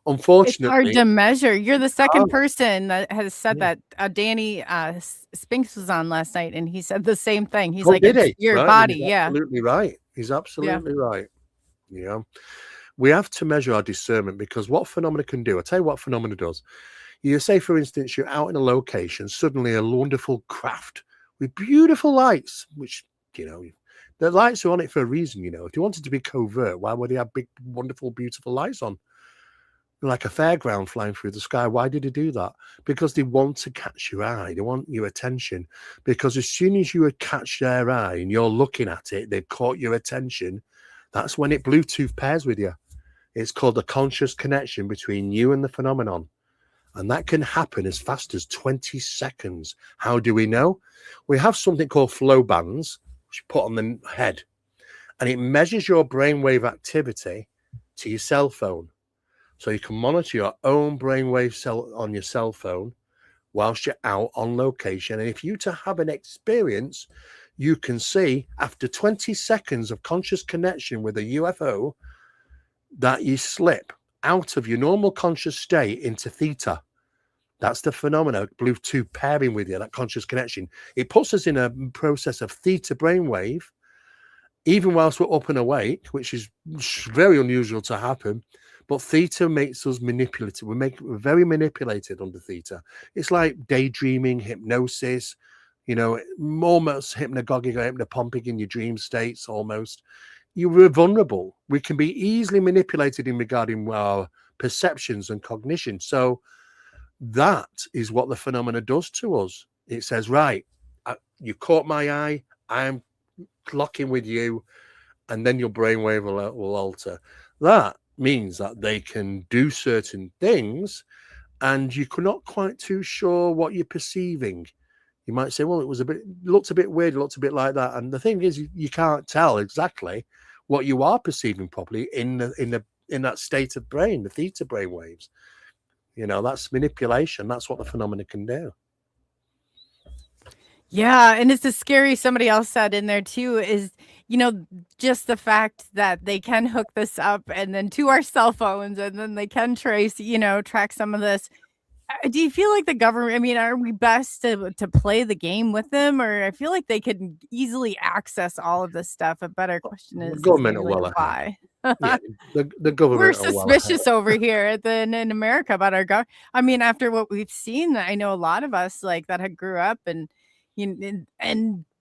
unfortunately, it's hard to measure. You're the second person that has said that. Danny Spinks was on last night and he said the same thing. He's like, it's your right, body. he's absolutely right. He's absolutely right. We have to measure our discernment, because what phenomena can do, I'll tell you what phenomena does. You say, for instance, you're out in a location, suddenly a wonderful craft with beautiful lights, which, the lights are on it for a reason, If you wanted to be covert, why would they have big, wonderful, beautiful lights on? Like a fairground flying through the sky. Why did they do that? Because they want to catch your eye. They want your attention. Because as soon as you catch their eye and you're looking at it, they've caught your attention. That's when it Bluetooth pairs with you. It's called a conscious connection between you and the phenomenon. And that can happen as fast as 20 seconds. How do we know? We have something called flow bands, which you put on the head. And it measures your brainwave activity to your cell phone. So you can monitor your own brainwave cell on your cell phone whilst you're out on location. And if you to have an experience, you can see after 20 seconds of conscious connection with a UFO that you slip out of your normal conscious state into theta. That's the phenomena, Bluetooth pairing with you, that conscious connection. It puts us in a process of theta brainwave, even whilst we're up and awake, which is very unusual to happen. But theta makes us manipulative. We're very manipulated under theta. It's like daydreaming, hypnosis, almost hypnagogic or hypnopompic in your dream states almost. We're vulnerable. We can be easily manipulated in regarding our perceptions and cognition. So that is what the phenomena does to us. It says, right, you caught my eye. I'm lock in with you, and then your brainwave will alter. That means that they can do certain things, and you're not quite too sure what you're perceiving. You might say, well, looked a bit weird, it looked a bit like that. And the thing is, you can't tell exactly what you are perceiving properly in that state of brain, the theta brain waves. That's manipulation. That's what the phenomena can do. Yeah, and it's a scary somebody else said in there too is, just the fact that they can hook this up and then to our cell phones and then they can trace, track some of this. Do you feel like the government, I mean, are we best to play the game with them, or I feel like they could easily access all of this stuff? A better question The is government are maybe like well ahead. why? Yeah, the We're government are well ahead. suspicious over here in America about our government. I mean, after what we've seen, I know a lot of us like that had grew up and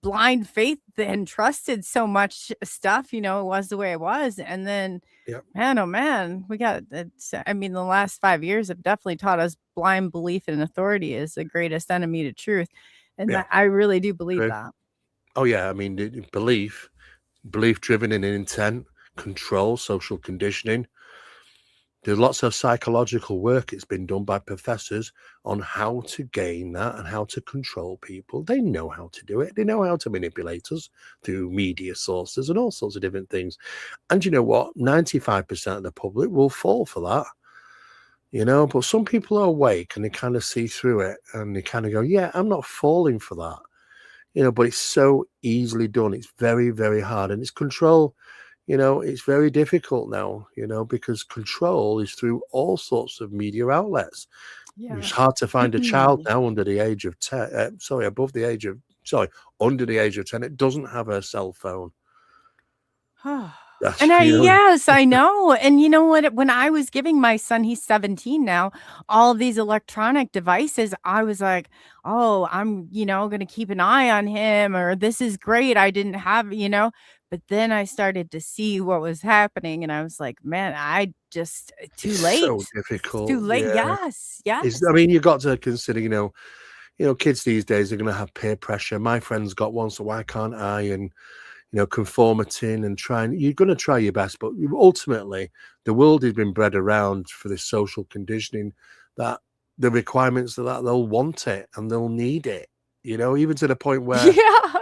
blind faith and trusted so much stuff, it was the way it was. And then, Yep. man, oh man, we got it's, I mean, the last 5 years have definitely taught us blind belief in authority is the greatest enemy to truth. And Yeah. I really do believe True. that. Oh, yeah. I mean, belief driven in intent, control, social conditioning. There's lots of psychological work it's been done by professors on how to gain that and how to control people. They know how to do it. They know how to manipulate us through media sources and all sorts of different things. And you know what? 95% of the public will fall for that. But some people are awake and they kind of see through it and they kind of go, yeah, I'm not falling for that. But it's so easily done. It's very, very hard. And it's control. It's very difficult now, because control is through all sorts of media outlets. Yeah. It's hard to find a child now under the age of 10, under the age of 10, it doesn't have a cell phone. And yes, I know. And you know what? When I was giving my son, he's 17 now, all of these electronic devices, I was like, oh, I'm, going to keep an eye on him, or this is great. I didn't have, but then I started to see what was happening. And I was like, man, I just, too It's late. so difficult. Too late. Yeah. Yes. I mean, you've got to consider, kids these days are going to have peer pressure. My friend's got one, so why can't I? And conformity and you're going to try your best, but ultimately the world has been bred around for this social conditioning that the requirements of that they'll want it and they'll need it, even to the point where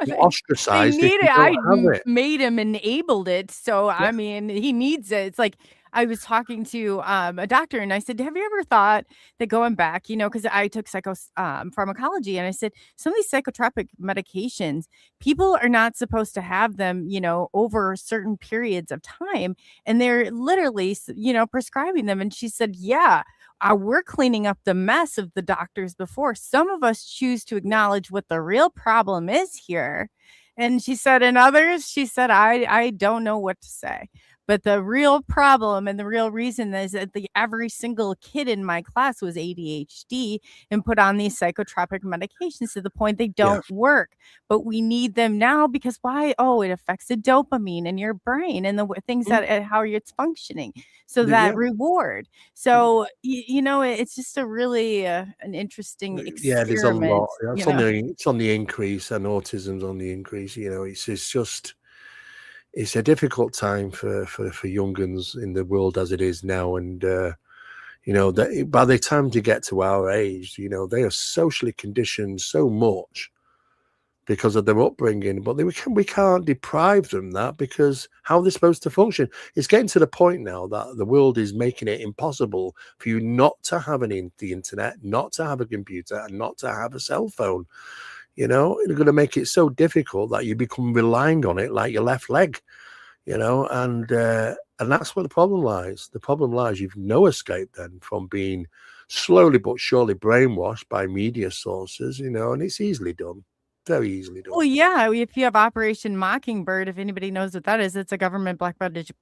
they're ostracized they if need you it. don't have it. Made him enabled it. So, I mean, he needs it. It's like, I was talking to a doctor and I said, have you ever thought that going back, because I took pharmacology, and I said, some of these psychotropic medications, people are not supposed to have them, over certain periods of time. And they're literally, prescribing them. And she said, yeah, we're cleaning up the mess of the doctors before. Some of us choose to acknowledge what the real problem is here. And she said, and others, she said, I don't know what to say. But the real problem and the real reason is that every single kid in my class was ADHD and put on these psychotropic medications to the point they don't work. But we need them now because why? Oh, it affects the dopamine in your brain and the things that how it's functioning. So that reward. So, it's just a really an interesting experiment. Yeah, there's a lot. It's on the increase, and autism's on the increase. It's a difficult time for young uns in the world as it is now. And, by the time they get to our age, they are socially conditioned so much because of their upbringing, but we can't deprive them that, because how they're supposed to function. It's getting to the point now that the world is making it impossible for you not to have the internet, not to have a computer, and not to have a cell phone. They're going to make it so difficult that you become relying on it like your left leg, and that's where the problem lies. The problem lies you've no escape then from being slowly but surely brainwashed by media sources, and it's easily done. Very easily done. Well, yeah, if you have Operation Mockingbird, if anybody knows what that is, it's a government black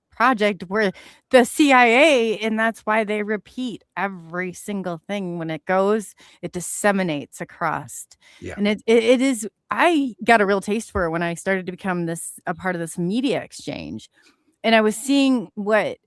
project where the CIA, and that's why they repeat every single thing when it goes, it disseminates across. Yeah. And it is, I got a real taste for it when I started to become a part of this media exchange. And I was seeing what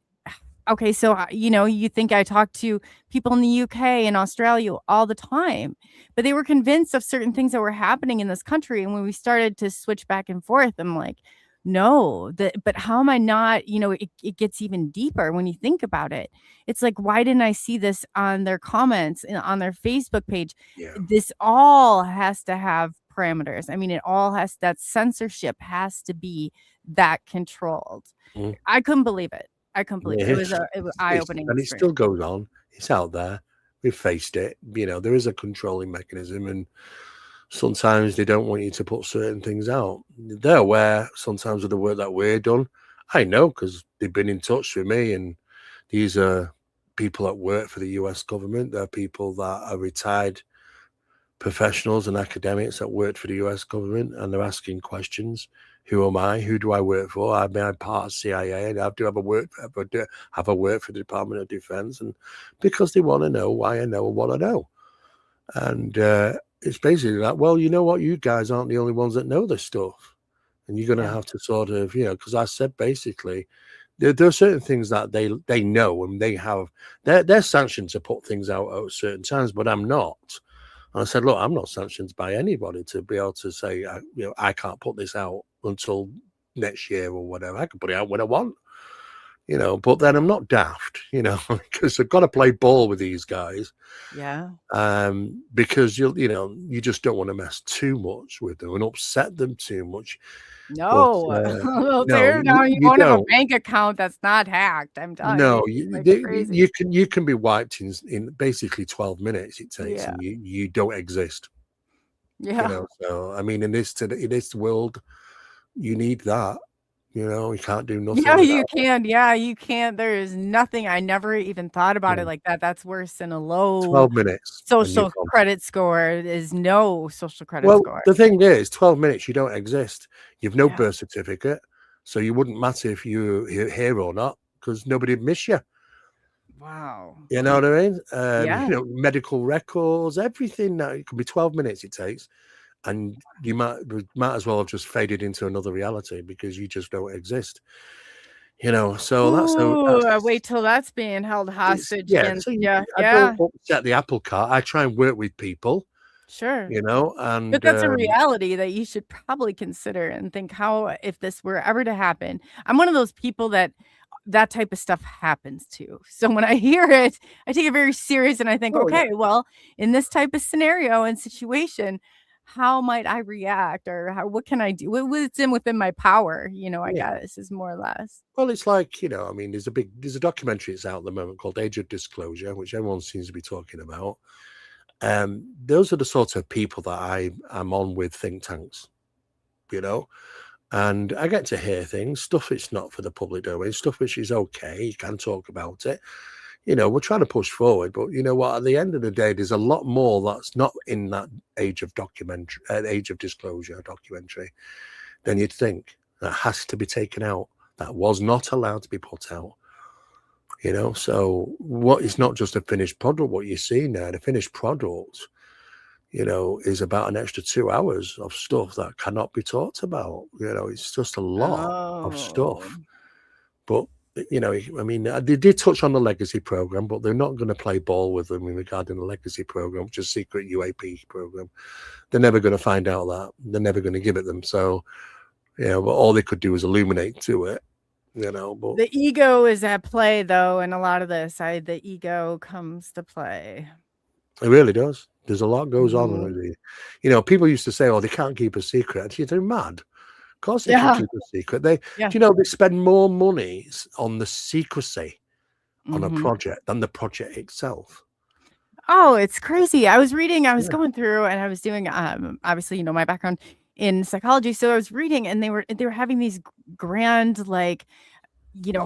okay, so, you think I talk to people in the UK and Australia all the time, but they were convinced of certain things that were happening in this country, and when we started to switch back and forth, I'm like, "No, but how am I not?" It gets even deeper when you think about it. It's like, why didn't I see this on their comments and on their Facebook page? Yeah. This all has to have parameters. I mean, it all has that censorship has to be that controlled. Mm. I couldn't believe it. I couldn't believe it. Yeah, It was eye-opening and it experience. still goes on. It's out there. We've faced it. There is a controlling mechanism, and sometimes they don't want you to put certain things out. They're aware sometimes of the work that we're done. I know because they've been in touch with me, and these are people that work for the US government. They're people that are retired professionals and academics that worked for the US government, and they're asking questions. Who am I? Who do I work for? I'm part of CIA, and I do have a work have a work for the Department of Defense, and because they want to know why I know what I know. And it's basically like, well, you know what? You guys aren't the only ones that know this stuff, and you're going to Yeah. have to sort of, because I said basically there are certain things that they know, and they're sanctioned to put things out at certain times, but I'm not. And I said, look, I'm not sanctioned by anybody to be able to say, I can't put this out until next year or whatever. I can put it out when I want, but then I'm not daft, because I've got to play ball with these guys. Yeah. Because you just don't want to mess too much with them and upset them too much. But No. Well, no, you you won't have a don't. bank account that's not hacked, I'm telling you. No, It's like crazy. you can be wiped in basically 12 minutes it takes, Yeah. and you don't exist. Yeah. So I mean, in this world, you need that. You can't do nothing Yeah, you without it. can. Yeah, you can. There is nothing. I never even thought about it Mm. like that. That's worse than a low 12 minutes and you're social gone. credit score is no social credit Well, score. the thing is, 12 minutes, you don't exist. You've no Yeah. birth certificate, so you wouldn't matter if you're here or not, because nobody'd miss you. Wow. You know what I mean? Yeah. Medical records, everything. Now it can be 12 minutes it takes, and you might as well have just faded into another reality because you just don't exist. So Ooh, that's wait till that's being held it's hostage yeah. against So you. I don't Yeah, upset the apple cart. I try and work with people, sure. But and that's a reality that you should probably consider and think how if this were ever to happen. I'm one of those people that type of stuff happens to. So when I hear it, I take it very serious and I think, oh yeah, okay, well, in this type of scenario and situation, how might I react or what can I do? What's within my power, I yeah. guess is more or less. Well, it's like, I mean, there's a documentary that's out at the moment called Age of Disclosure, which everyone seems to be talking about. Those are the sort of people that I'm on with think tanks, you know, and I get to hear things, stuff it's not for the public domain, stuff which is okay, you can talk about it. We're trying to push forward, but you know what? At the end of the day, there's a lot more that's not in that age of disclosure documentary than you'd think. That has to be taken out. That was not allowed to be put out. So what is not just a finished product, what you see now, the finished product, is about an extra 2 hours of stuff that cannot be talked about. It's just a lot of Oh. stuff. But I mean, they did touch on the legacy program, but they're not going to play ball with them in regarding the legacy program, which is secret UAP program. They're never going to find out that. They're never going to give it them. So, but all they could do is illuminate to it, but The ego is at play though in a lot of this. The ego comes to play. it really does. There's a lot goes on. Mhm. People used to say, "Oh, they can't keep a secret." They're mad. Of course, they can Yeah. keep a secret. They, do Yeah. they spend more money on the secrecy on a Mhm. project than the project itself? Oh, it's crazy. I was Yeah. going through and I was doing, obviously, my background in psychology. So I was reading and they were having these grand, like,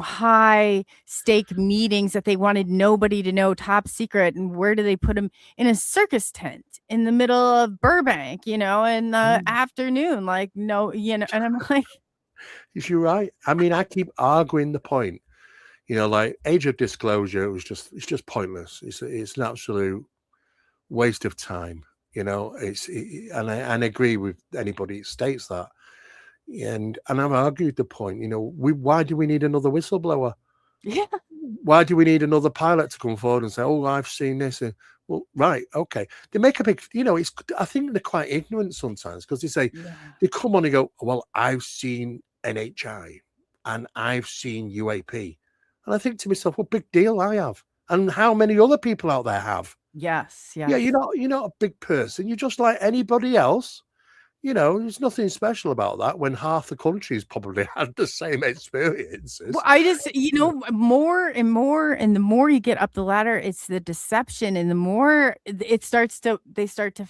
high stake meetings that they wanted nobody to know, top secret. And where do they put them? In a circus tent in the middle of Burbank, in the Mm. afternoon. Like, no, and I'm like, You're right. I mean, I keep arguing the point. Like age of disclosure, it's just pointless. It's an absolute waste of time. And I agree with anybody that states that. And I've argued the point. Why do we need another whistleblower? Yeah. Why do we need another pilot to come forward and say, "Oh, I've seen this"? And, well, right, okay. They make a big, it's. I think they're quite ignorant sometimes because they say Yeah. they come on and go, "Well, I've seen NHI and I've seen UAP," and I think to myself, "What big deal I have, and how many other people out there have?" Yes. Yeah, Yes. you're not a big person. You're just like anybody else. There's nothing special about that when half the country's probably had the same Well, experiences. I just, more and more, and the more you get up the ladder, it's the deception, and the more they start to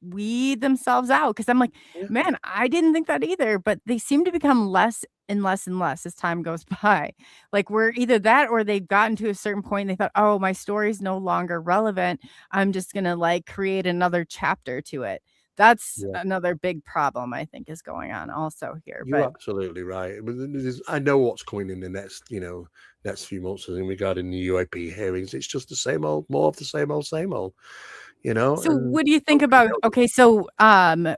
weed themselves out. Because I'm like, Yeah, man, I didn't think that either, but they seem to become less and less and less as time goes by. Like we're either that or they've gotten to a certain point and they thought, oh, my story's no longer relevant. I'm just gonna like create another chapter to it. That's yeah. another big problem I think is going on also here. You're But absolutely right. But I know what's coming in the next few months in regarding the UAP hearings. It's just the same old, more of the same old, same old. so And what do you think nobody about, knows. okay, so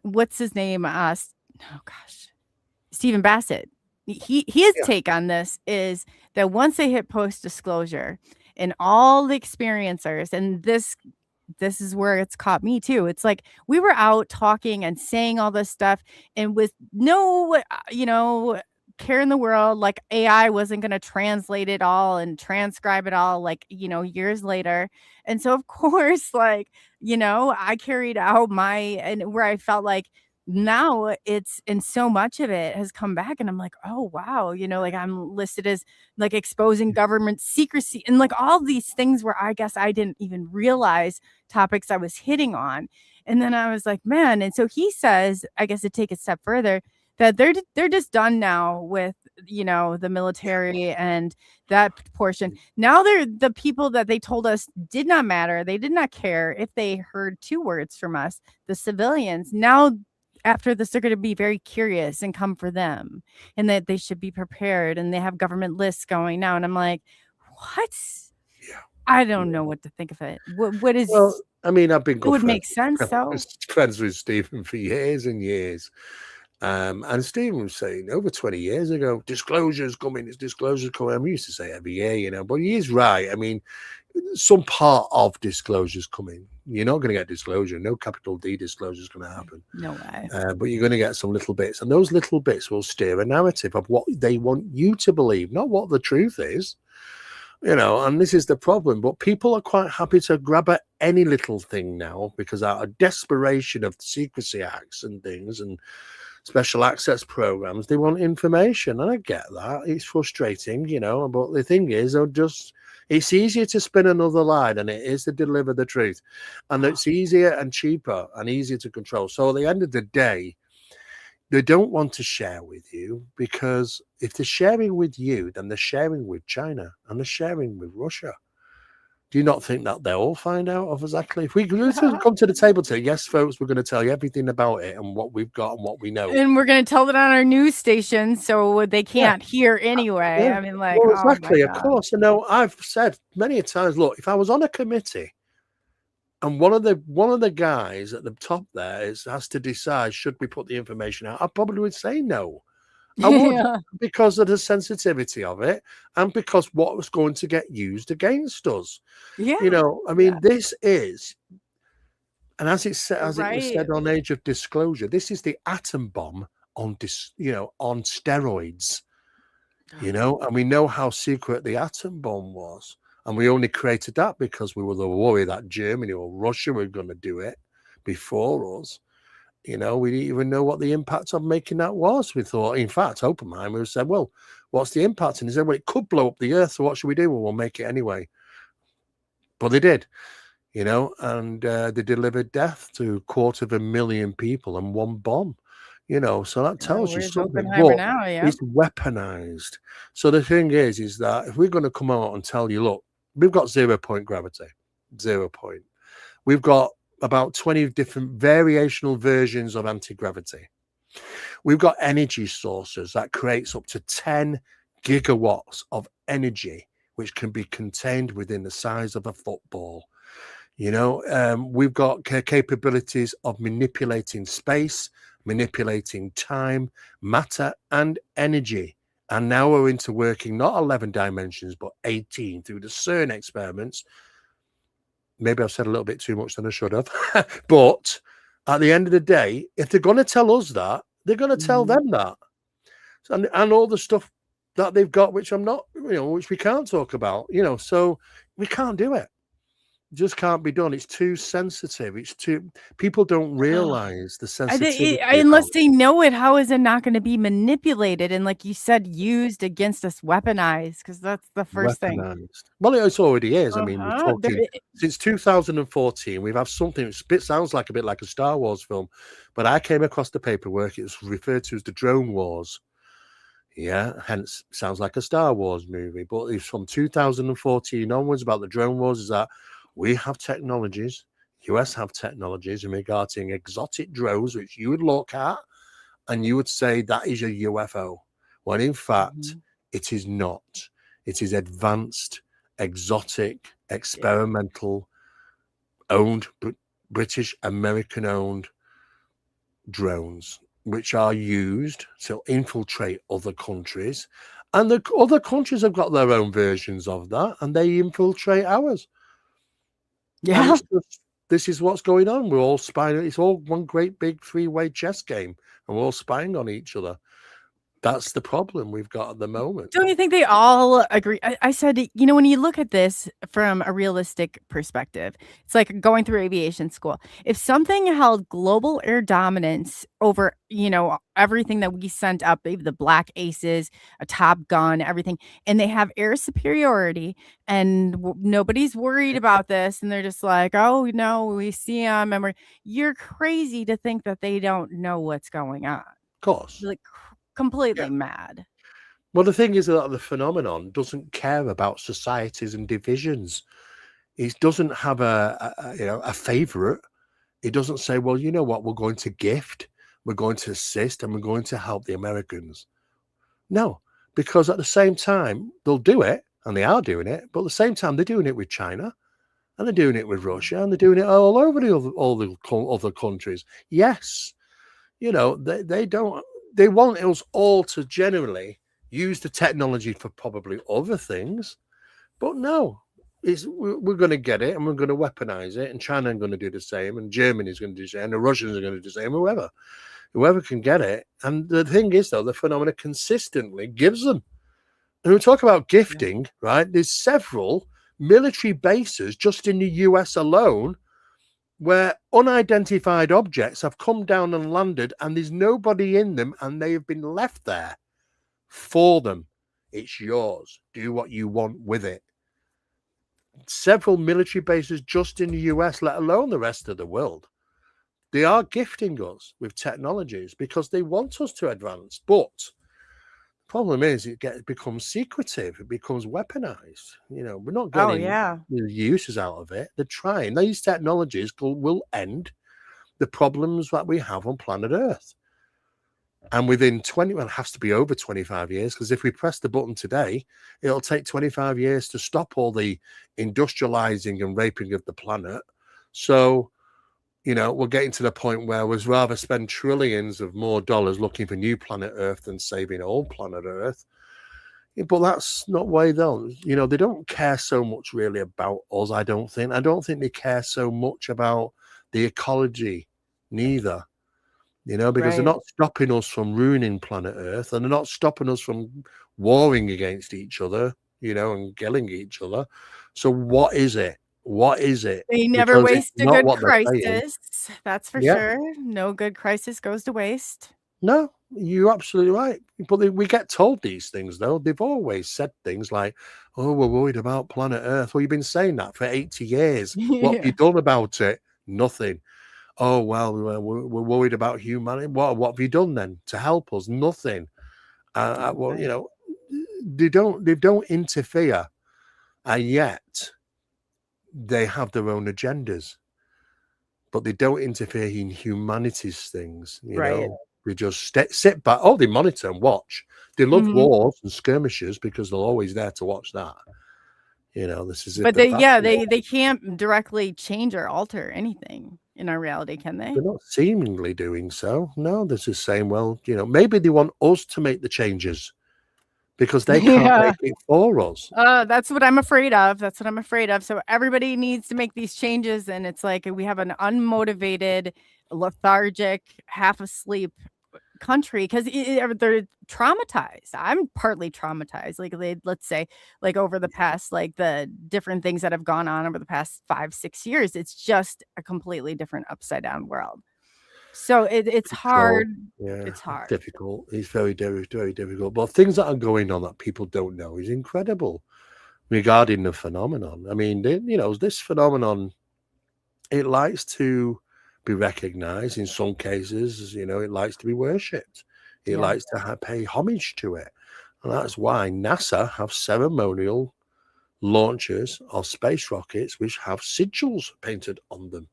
what's his name? Oh gosh, Stephen Bassett. His Yeah, take on this is that once they hit post disclosure and all the experiencers, and this is where it's caught me too. It's like we were out talking and saying all this stuff and with no, care in the world. Like AI wasn't going to translate it all and transcribe it all, like, years later. And so, of course, like, I carried out and where I felt like now it's, and so much of it has come back. And I'm like, oh, wow, like I'm listed as like exposing government secrecy and like all these things where I guess I didn't even realize topics I was hitting on. And then I was like, man. And so he says, I guess to take a step further, that they're just done now with, the military and that portion. Now they're the people that they told us did not matter. They did not care if they heard two words from us, the civilians. Now after this, they're going to be very curious and come for them, and that they should be prepared. And they have government lists going now. And I'm like, what? yeah, I don't yeah. know what to think of it. What Well, is, I mean, I've been it good would friends make sense though. friends with Stephen for years and years. And Stephen was saying over 20 years ago, disclosures coming, it's disclosures coming. I used to say every year, but he is right. I mean, some part of disclosures coming. You're not going to get disclosure. No capital D disclosure is going to happen. No way. But you're going to get some little bits. And those little bits will steer a narrative of what they want you to believe, not what the truth is. And this is the problem. But people are quite happy to grab at any little thing now because out of desperation of secrecy acts and things and special access programs, they want information. And I get that. It's frustrating, but the thing is, it's easier to spin another lie than it is to deliver the truth. And it's easier and cheaper and easier to control. So at the end of the day, they don't want to share with you because if they're sharing with you, then they're sharing with China and they're sharing with Russia. Do you not think that they'll find out of exactly if we come to the table to yes, folks, we're going to tell you everything about it and what we've got and what we know. And we're gonna tell it on our news station so they Yeah, can't hear anyway. yeah. I mean, like, Well, oh my exactly, of god. course. I know I've said many a times, look, if I was on a committee and one of the guys at the top there has to decide should we put the information out, I probably would say no. I would, Yeah. because of the sensitivity of it and because what was going to get used against us. Yeah. I Yeah. mean, this is, and as it was Right. said on Age of Disclosure, this is the atom bomb on steroids. And we know how secret the atom bomb was. And we only created that because we were the worry that Germany or Russia were going to do it before us. We didn't even know what the impact of making that was. We thought, in fact, Oppenheimer said, well, what's the impact? And he said, well, it could blow up the earth. So what should we do? Well, we'll make it anyway. But they did, and they delivered death to 250,000 people and one bomb. So that tells you Where's something. Oppenheimer But now? Yeah. it's weaponized. So the thing is that if we're going to come out and tell you, look, we've got 0 point gravity, 0 point. We've got about 20 different variational versions of anti-gravity. We've got energy sources that creates up to 10 gigawatts of energy, which can be contained within the size of a football. We've got capabilities of manipulating space, manipulating time, matter, and energy. And now we're into working not 11 dimensions, but 18 through the CERN experiments. Maybe I've said a little bit too much than I should have. But at the end of the day, if they're going to tell us that, they're going to tell them that. And all the stuff that they've got, which I'm not, which we can't talk about, so we can't do it. Just can't be done. It's too sensitive. People don't realize the sensitivity. Unless they know it, how is it not going to be manipulated and, like you said, used against us, weaponized? Because that's the first thing. Well, it already is. I mean, we're talking since 2014. We've had something that sounds like a bit like a Star Wars film, but I came across the paperwork. It's referred to as the Drone Wars. Yeah, hence sounds like a Star Wars movie. But it's from 2014 onwards about the Drone Wars. Is that we have technologies, US have technologies in regarding exotic drones, which you would look at and you would say that is a UFO, when in fact it is not. It is advanced, exotic, experimental, owned, British, American-owned drones, which are used to infiltrate other countries. And the other countries have got their own versions of that, and they infiltrate ours. Yeah. This is what's going on. We're all spying. It's all one great big three-way chess game, and we're all spying on each other. That's the problem we've got at the moment. Don't you think they all agree? I said, when you look at this from a realistic perspective, it's like going through aviation school. If something held global air dominance over, everything that we sent up, the Black Aces, a Top Gun, everything, and they have air superiority and nobody's worried about this, and they're just like, oh, no, we see them, and you're crazy to think that they don't know what's going on. Of course. Like, completely mad. Well, the thing is that the phenomenon doesn't care about societies and divisions. It doesn't have a favorite. It doesn't say, well, you know what, we're going to gift, we're going to assist, and we're going to help the Americans. No, because at the same time, they'll do it, and they are doing it, but at the same time, they're doing it with China, and they're doing it with Russia, and they're doing it all over all the other countries. Yes, they don't. They want us all to generally use the technology for probably other things, but no, we're going to get it and we're going to weaponize it, and China is going to do the same, and Germany is going to do the same, and the Russians are going to do the same, whoever can get it. And the thing is, though, the phenomena consistently gives them. And we talk about gifting, right? There's several military bases just in the US alone where unidentified objects have come down and landed, and there's nobody in them, and they have been left there for them. It's yours. Do what you want with it. Several military bases just in the US, let alone the rest of the world. They are gifting us with technologies because they want us to advance. But the problem is it becomes secretive. It becomes weaponized. We're not getting the uses out of it. They're trying. These technologies will end the problems that we have on planet Earth. And within it has to be over 25 years, because if we press the button today, it'll take 25 years to stop all the industrializing and raping of the planet. So, we're getting to the point where we'd rather spend trillions of more dollars looking for new planet Earth than saving old planet Earth. But that's not why they'll, they don't care so much really about us, I don't think. I don't think they care so much about the ecology, neither. Because they're not stopping us from ruining planet Earth, and they're not stopping us from warring against each other, and killing each other. So what is it? What is it? They never waste a good crisis. That's for sure. No good crisis goes to waste. No, you're absolutely right. But we get told these things, though. They've always said things like, oh, we're worried about planet Earth. Well, you've been saying that for 80 years. What have you done about it? Nothing. Oh, well, we're worried about humanity. What have you done then to help us? Nothing. Well, they don't interfere, and yet they have their own agendas, but they don't interfere in humanity's things. They just sit back. Oh, they monitor and watch. They love wars and skirmishes because they're always there to watch that. This is. But they can't directly change or alter anything in our reality, can they? They're not seemingly doing so. No, they're just saying, well, maybe they want us to make the changes. because they can't Yeah. make it for us. That's what I'm afraid of. That's what I'm afraid of. So everybody needs to make these changes, and it's like we have an unmotivated, lethargic, half asleep country because they're traumatized. I'm partly traumatized. Like let's say, like over the past, like the different things that have gone on over the past 5-6 years, it's just a completely different upside down world. So it's Sure. hard. Yeah, It's hard. difficult. It's very, very difficult. But things that are going on that people don't know is incredible regarding the phenomenon. I mean, this phenomenon, it likes to be recognized in some cases. It likes to be worshipped. It Yeah. likes to pay homage to it. And that's why NASA have ceremonial launchers of space rockets which have sigils painted on them.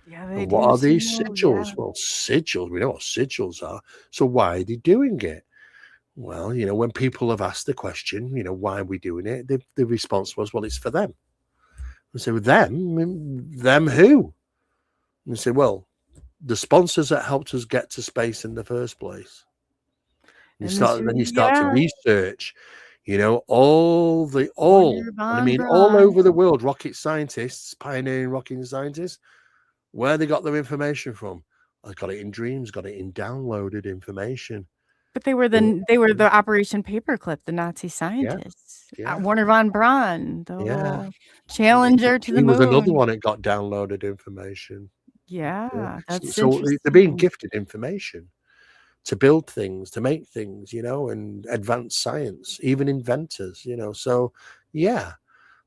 Yeah, they And what do are these seem, yeah. sigils? Well, sigils, we know what sigils are. So why are they doing it? Well, when people have asked the question, why are we doing it? The response was, well, it's for them. And so them who? And they say, well, the sponsors that helped us get to space in the first place. And Then you start to yeah. research, and I Von mean all Braun. over the world, rocket scientists, pioneering rocket scientists, where they got their information from. I got it in dreams, got it in downloaded information. But they were the Operation Paperclip, the Nazi Yeah, scientists. yeah, Wernher von Braun, the yeah. whole Challenger to the He was another moon. one that got downloaded information. Yeah. Yeah, that's So they're being interesting. gifted information to build things, to make things, and advance science, even inventors, So, yeah,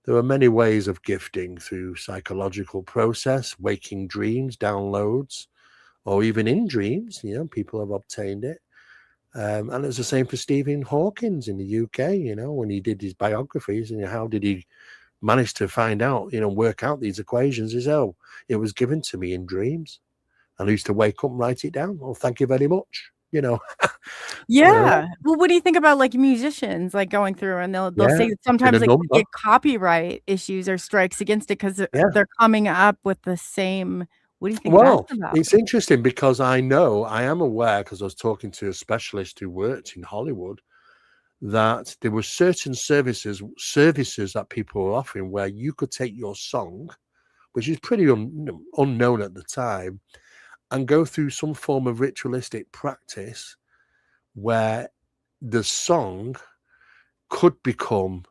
there are many ways of gifting through psychological process, waking dreams, downloads, or even in dreams. People have obtained it. And it's the same for Stephen Hawkins in the UK, when he did his biographies, and how did he manage to find out, work out these equations? It was given to me in dreams. And I used to wake up and write it down. Oh, thank you very much. Yeah. Well, what do you think about, like, musicians, like, going through and they'll Yeah, say that in a sometimes, like, they number. get copyright issues or strikes against it 'cause Yeah. they're coming up with the same what do you think that's Well, about? it's interesting because I am aware, because I was talking to a specialist who worked in Hollywood, that there were certain services that people were offering where you could take your song, which is pretty unknown at the time, and go through some form of ritualistic practice where the song could become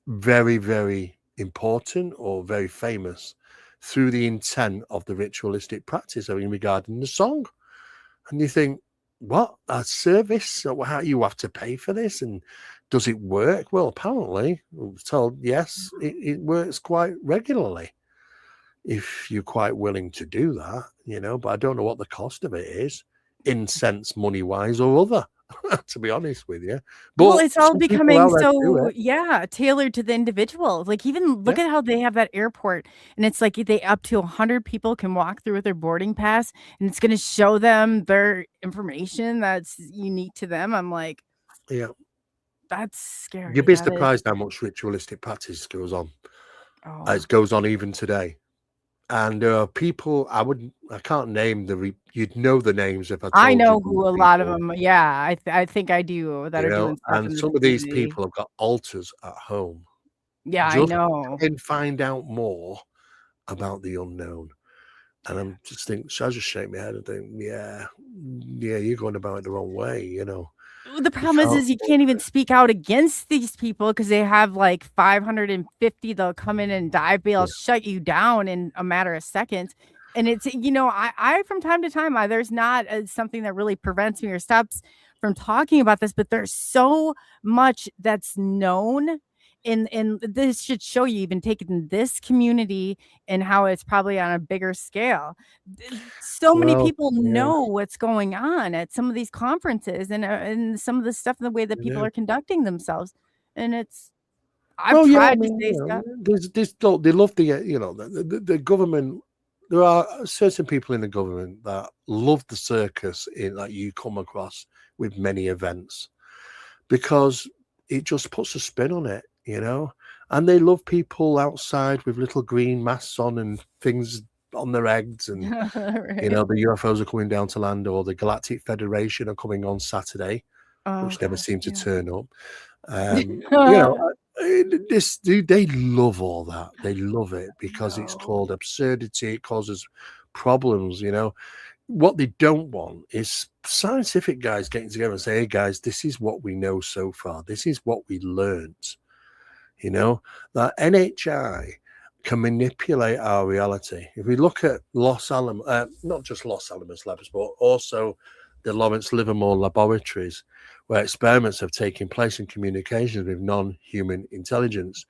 very, very important or very famous through the intent of the ritualistic practice, I mean, regarding the song. And you think, what? A service? So how you have to pay for this? And does it work? Well, apparently, I was told, yes, it works quite regularly if you're quite willing to do that, but I don't know what the cost of it is, in sense, money wise or other, to be honest with you. Well, But it's all some people becoming out there do so it. yeah, tailored to the individual. Like, even Yeah. look at how they have that airport, and it's like they up to 100 people can walk through with their boarding pass, and it's gonna show them their information that's unique to them. I'm like, Yeah. that's You'd scary. be That is surprised how much ritualistic practice goes on. oh. It goes on even today. And there are people I can't name you'd know the names if I I told you know these who a lot of people, them yeah, I think I do that are doing stuff and in the some of these community. people have got altars at home Yeah, I just to know. try and find out more about the unknown. And Yeah. I'm just think so I just shake my head and think, yeah, you're going about it the wrong way, Well, the You problem can't is you can't even speak out against these people because they have, like, 550 they'll come in and dive they'll yeah, shut you down in a matter of seconds, and it's I from time to time, there's not, something that really prevents me or stops from talking about this, but there's so much that's known, and this should show you even taking this community and how it's probably on a bigger scale. So many well, people yeah, know what's going on at some of these conferences and some of the stuff and the way that people yeah. are conducting themselves. And I've Well, yeah, I tried to mean, say stuff. there's this they love the government. There are certain people in the government that love the circus that you come across with many events because it just puts a spin on it, and they love people outside with little green masks on and things on their eggs, and Right. the UFOs are coming down to land, or the Galactic Federation are coming on Saturday. Oh which never gosh, seem to yeah. turn up. You know, they love all that. They love it because it's No. called absurdity. It causes problems. You know, what they don't want is scientific guys getting together and say, "Hey guys, this is what we know so far. This is what we learned." You know, that NHI can manipulate our reality. If we look at Los Alamos, not just Los Alamos Labs, but also the Lawrence Livermore laboratories, where experiments have taken place in communications with non-human intelligence.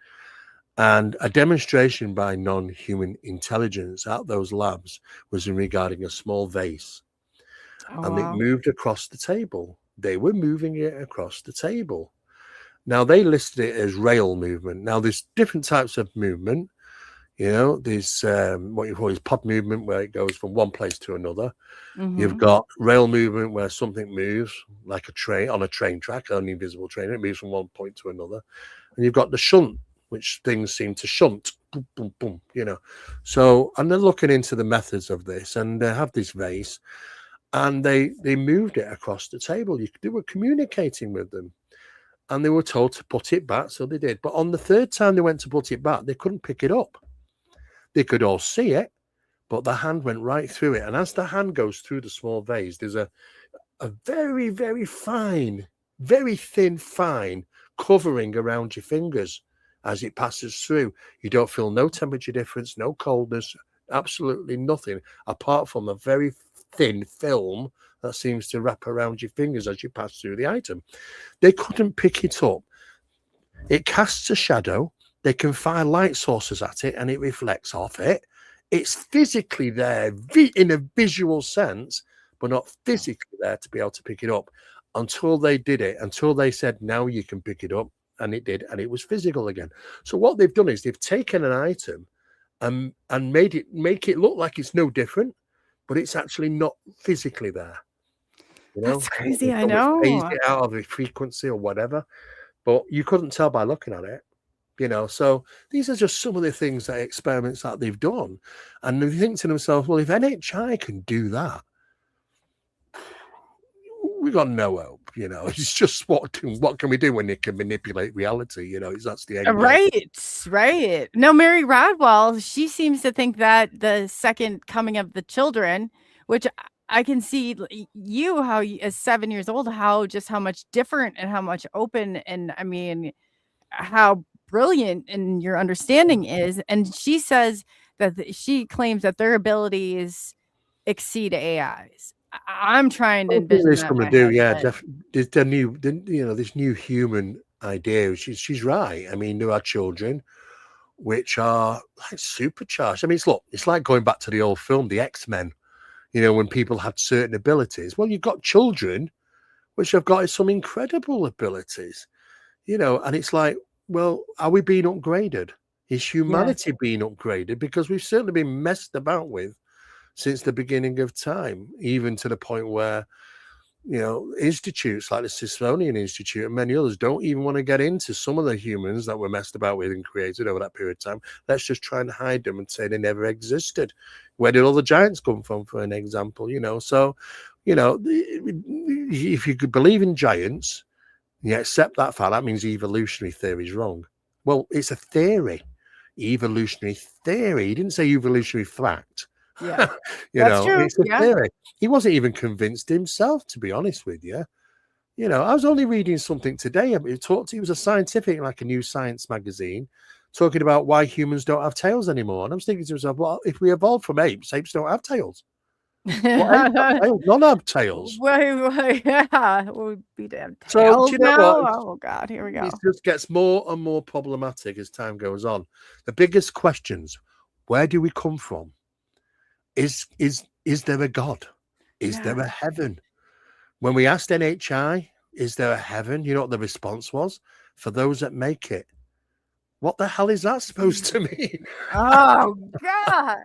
And a demonstration by non-human intelligence at those labs was in regarding a small vase, Oh, and it wow. moved across the table. They were moving it across the table. Now they listed it as rail movement. Now there's different types of movement. You know, there's what you call is pod movement, where it goes from one place to another. You've Mhm. got rail movement, where something moves like a train on a train track, an invisible train. It moves from one point to another. And you've got the shunt, which things seem to shunt. Boom, boom, boom, you know. So, and they're looking into the methods of this, and they have this vase, and they moved it across the table. They were communicating with them, and they were told to put it back, so they did. But on the third time they went to put it back, they couldn't pick it up. They could all see it, but the hand went right through it. And as the hand goes through the small vase, there's a very, very fine, very thin, fine covering around your fingers as it passes through. You don't feel no temperature difference, no coldness, absolutely nothing, apart from a very thin film that seems to wrap around your fingers as you pass through the item. They couldn't pick it up. It casts a shadow. They can fire light sources at it and it reflects off it. It's physically there in a visual sense, but not physically there to be able to pick it up until they did it, until they said, now you can pick it up. And it did. And it was physical again. So what they've done is they've taken an item and make it look like it's no different, but it's actually not physically there. You know, That's what crazy, they've I done is phased know. it out of the frequency or whatever, but you couldn't tell by looking at it. You know, so these are just some of the things that experiments that they've done, and they think to themselves, well, if NHI can do that, we got no hope. You know, it's just what can we do when they can manipulate reality? You know, that's the end game. Right, right. No, Mary Rodwell, she seems to think that the second coming of the children, which I can see you how you, as 7 years old, how much different and how much open, and I mean how brilliant in your understanding is. And she says that she claims that their abilities exceed AIs. I'm trying to I think envision there's that in something my to do. head, Yeah, but there's the new, this new human idea. She's right. I mean, there are children which are like supercharged. I mean, it's like going back to the old film, the X-Men. You know, when people had certain abilities. Well, you've got children which have got some incredible abilities. You know, and it's like, well, are we being upgraded? Is yeah. humanity being upgraded? Because we've certainly been messed about with since the beginning of time, even to the point where, you know, institutes like the Smithsonian Institute and many others don't even want to get into some of the humans that were messed about with and created over that period of time. Let's just try and hide them and say they never existed. Where did all the giants come from, for an example? You know, so, you know, if you could believe in giants, you accept that fact, that means evolutionary theory is wrong. Well, it's a theory, evolutionary theory. He didn't say evolutionary fact. Yeah. You That's know, true. it's a Yeah. theory. He wasn't even convinced himself, to be honest with you. You know, I was only reading something today. He was a scientific, like a new science magazine, talking about why humans don't have tails anymore. And I was thinking to myself, well, if we evolved from apes, apes don't have tails. Well, apes have tails. None have tails. Wait, yeah, would be damn So do tails you know now? what? Oh god, here we It go. just gets more and more problematic as time goes on. The biggest questions: where do we come from? Is there a God? Is Yeah. there a heaven? When we asked NHI, is there a heaven? You know what the response was? For those that make it. What the hell is that supposed to mean? Oh god.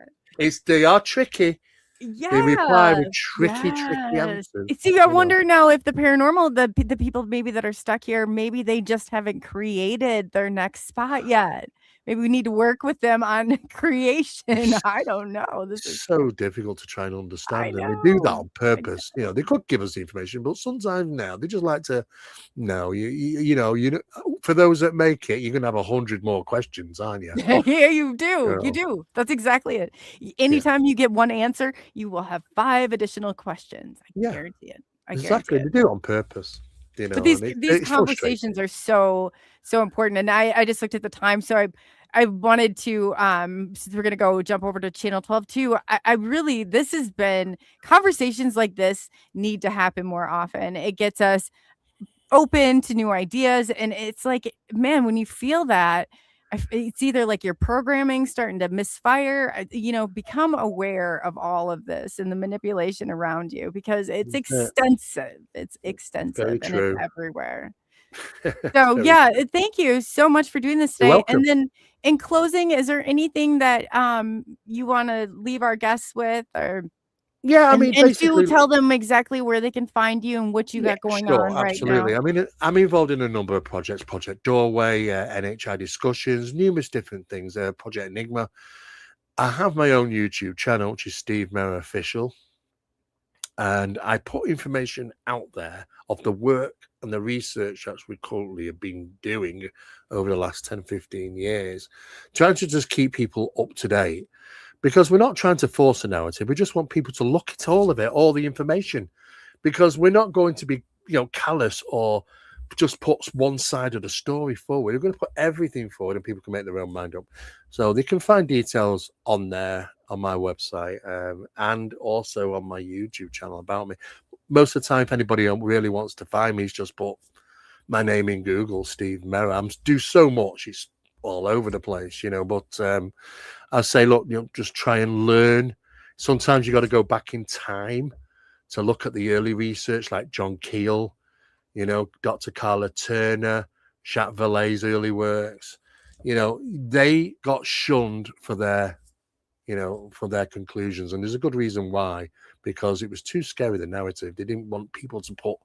They are tricky. They reply Yes, with tricky yes. answers. See, I You know. wonder now if the paranormal, the people maybe that are stuck here, maybe they just haven't created their next spot yet. maybe we need to work with them on creation. I don't know. This is So difficult to try and I understand, and they do that know. on purpose. You know, they could give us the information, but sometimes now they just like to. No, for those that make it, you're gonna have 100 more questions, aren't you? Yeah, you You do. You know, do. That's exactly it. yeah, Anytime you get one answer, you will have 5 additional questions. I yeah, guarantee it. I guarantee exactly. it. They do it on purpose, But and these it's conversations frustrating. are so important, and I just looked at the time, so I wanted to, since we're gonna go jump over to channel 12 too, I really this has been conversations like this need to happen more often. It gets us open to new ideas, and it's like, man, when you feel that, it's either like your programming starting to misfire, become aware of all of this and the manipulation around you because it's Yeah, extensive. It's extensive very and it's true. everywhere. So, Very yeah, true. thank you so much for doing this You're today. welcome. And then in closing, is there anything that you want to leave our guests with, or Yeah, I and mean, and to basically, tell them exactly where they can find you and what you yeah, got going sure, on right absolutely. now? I mean, I'm involved in a number of projects, Project Doorway, NHI discussions, numerous different things, Project Enigma. I have my own YouTube channel, which is Steve Mera Official, and I put information out there of the work and the research that we currently have been doing over the last 10, 15 years, trying to just keep people up to date because we're not trying to force a narrative. We just want people to look at all of it, all the information, because we're not going to be, callous or just put one side of the story forward. We're going to put everything forward and people can make their own mind up. So they can find details on there on my website and also on my YouTube channel about me. Most of the time, if anybody really wants to find me, it's just put my name in Google, Steve Mera. I do so much. It's all over the place, but I say, look, just try and learn. Sometimes you got to go back in time to look at the early research, like John Keel, Dr. Carla Turner, Jacques Vallée's early works. They got shunned for their, for their conclusions. And there's a good reason why, because it was too scary, the narrative. They didn't want people to put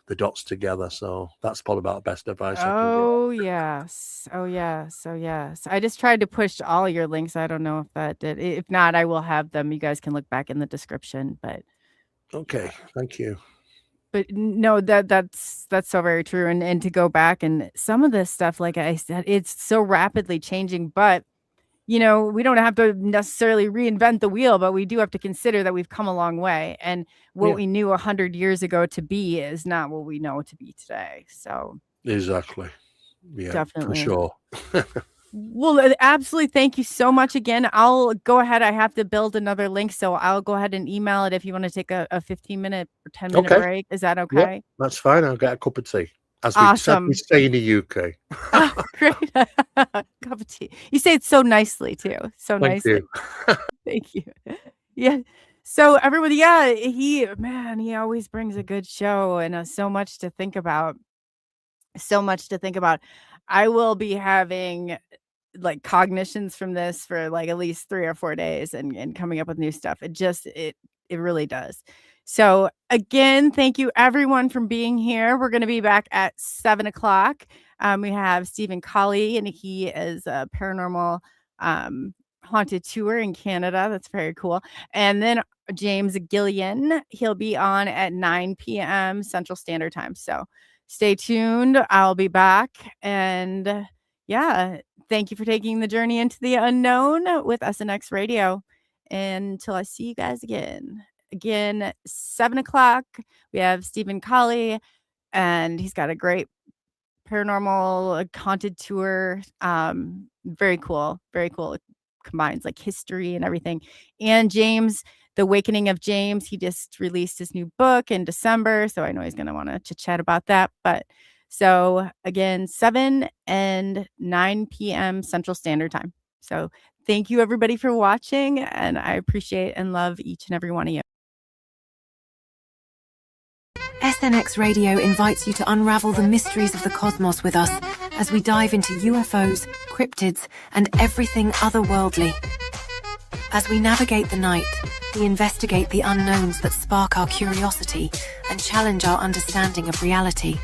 the dots together. So that's probably about the best advice I can give. Oh, yes. Oh, yes. Oh, yes. I just tried to push all your links. I don't know if that did. If not, I will have them. You guys can look back in the description, but Okay, thank you. no, that's so very true. And to go back and some of this stuff, like I said, it's so rapidly changing, but we don't have to necessarily reinvent the wheel, but we do have to consider that we've come a long way. And what Yeah, we knew 100 years ago to be is not what we know to be today. So exactly. Yeah, for definitely. sure. Well, absolutely. Thank you so much again. I'll go ahead. I have to build another link, so I'll go ahead and email it if you want to take a 15-minute or 10-minute Okay. break. Is that Yep, okay? that's fine. I'll get a cup of tea. As we said, we Awesome. stay in the UK. Oh, great. Cup of tea. You say it so nicely too. So Thank nicely. you. Thank you. Yeah. So everybody, yeah, he always brings a good show and so much to think about. So much to think about. I will be having like cognitions from this for like at least 3 or 4 days and coming up with new stuff. It really does. So again, thank you everyone for being here. We're going to be back at 7:00. We have Stephen Coley, and he is a paranormal haunted tour in Canada. That's very cool. And then James Gillian, he'll be on at 9 p.m. Central Standard Time. So stay tuned. I'll be back. And yeah, thank you for taking the journey into the unknown with SNX Radio. Until I see you guys again. Again, 7:00. We have Stephen Colley, and he's got a great paranormal haunted tour. Very cool. Very cool. It combines like history and everything. And James, The Awakening of James, he just released his new book in December. So I know he's going to want to chit chat about that. But so again, 7 and 9 p.m. Central Standard Time. So thank you everybody for watching. And I appreciate and love each and every one of you. SNX Radio invites you to unravel the mysteries of the cosmos with us as we dive into UFOs, cryptids, and everything otherworldly. As we navigate the night, we investigate the unknowns that spark our curiosity and challenge our understanding of reality.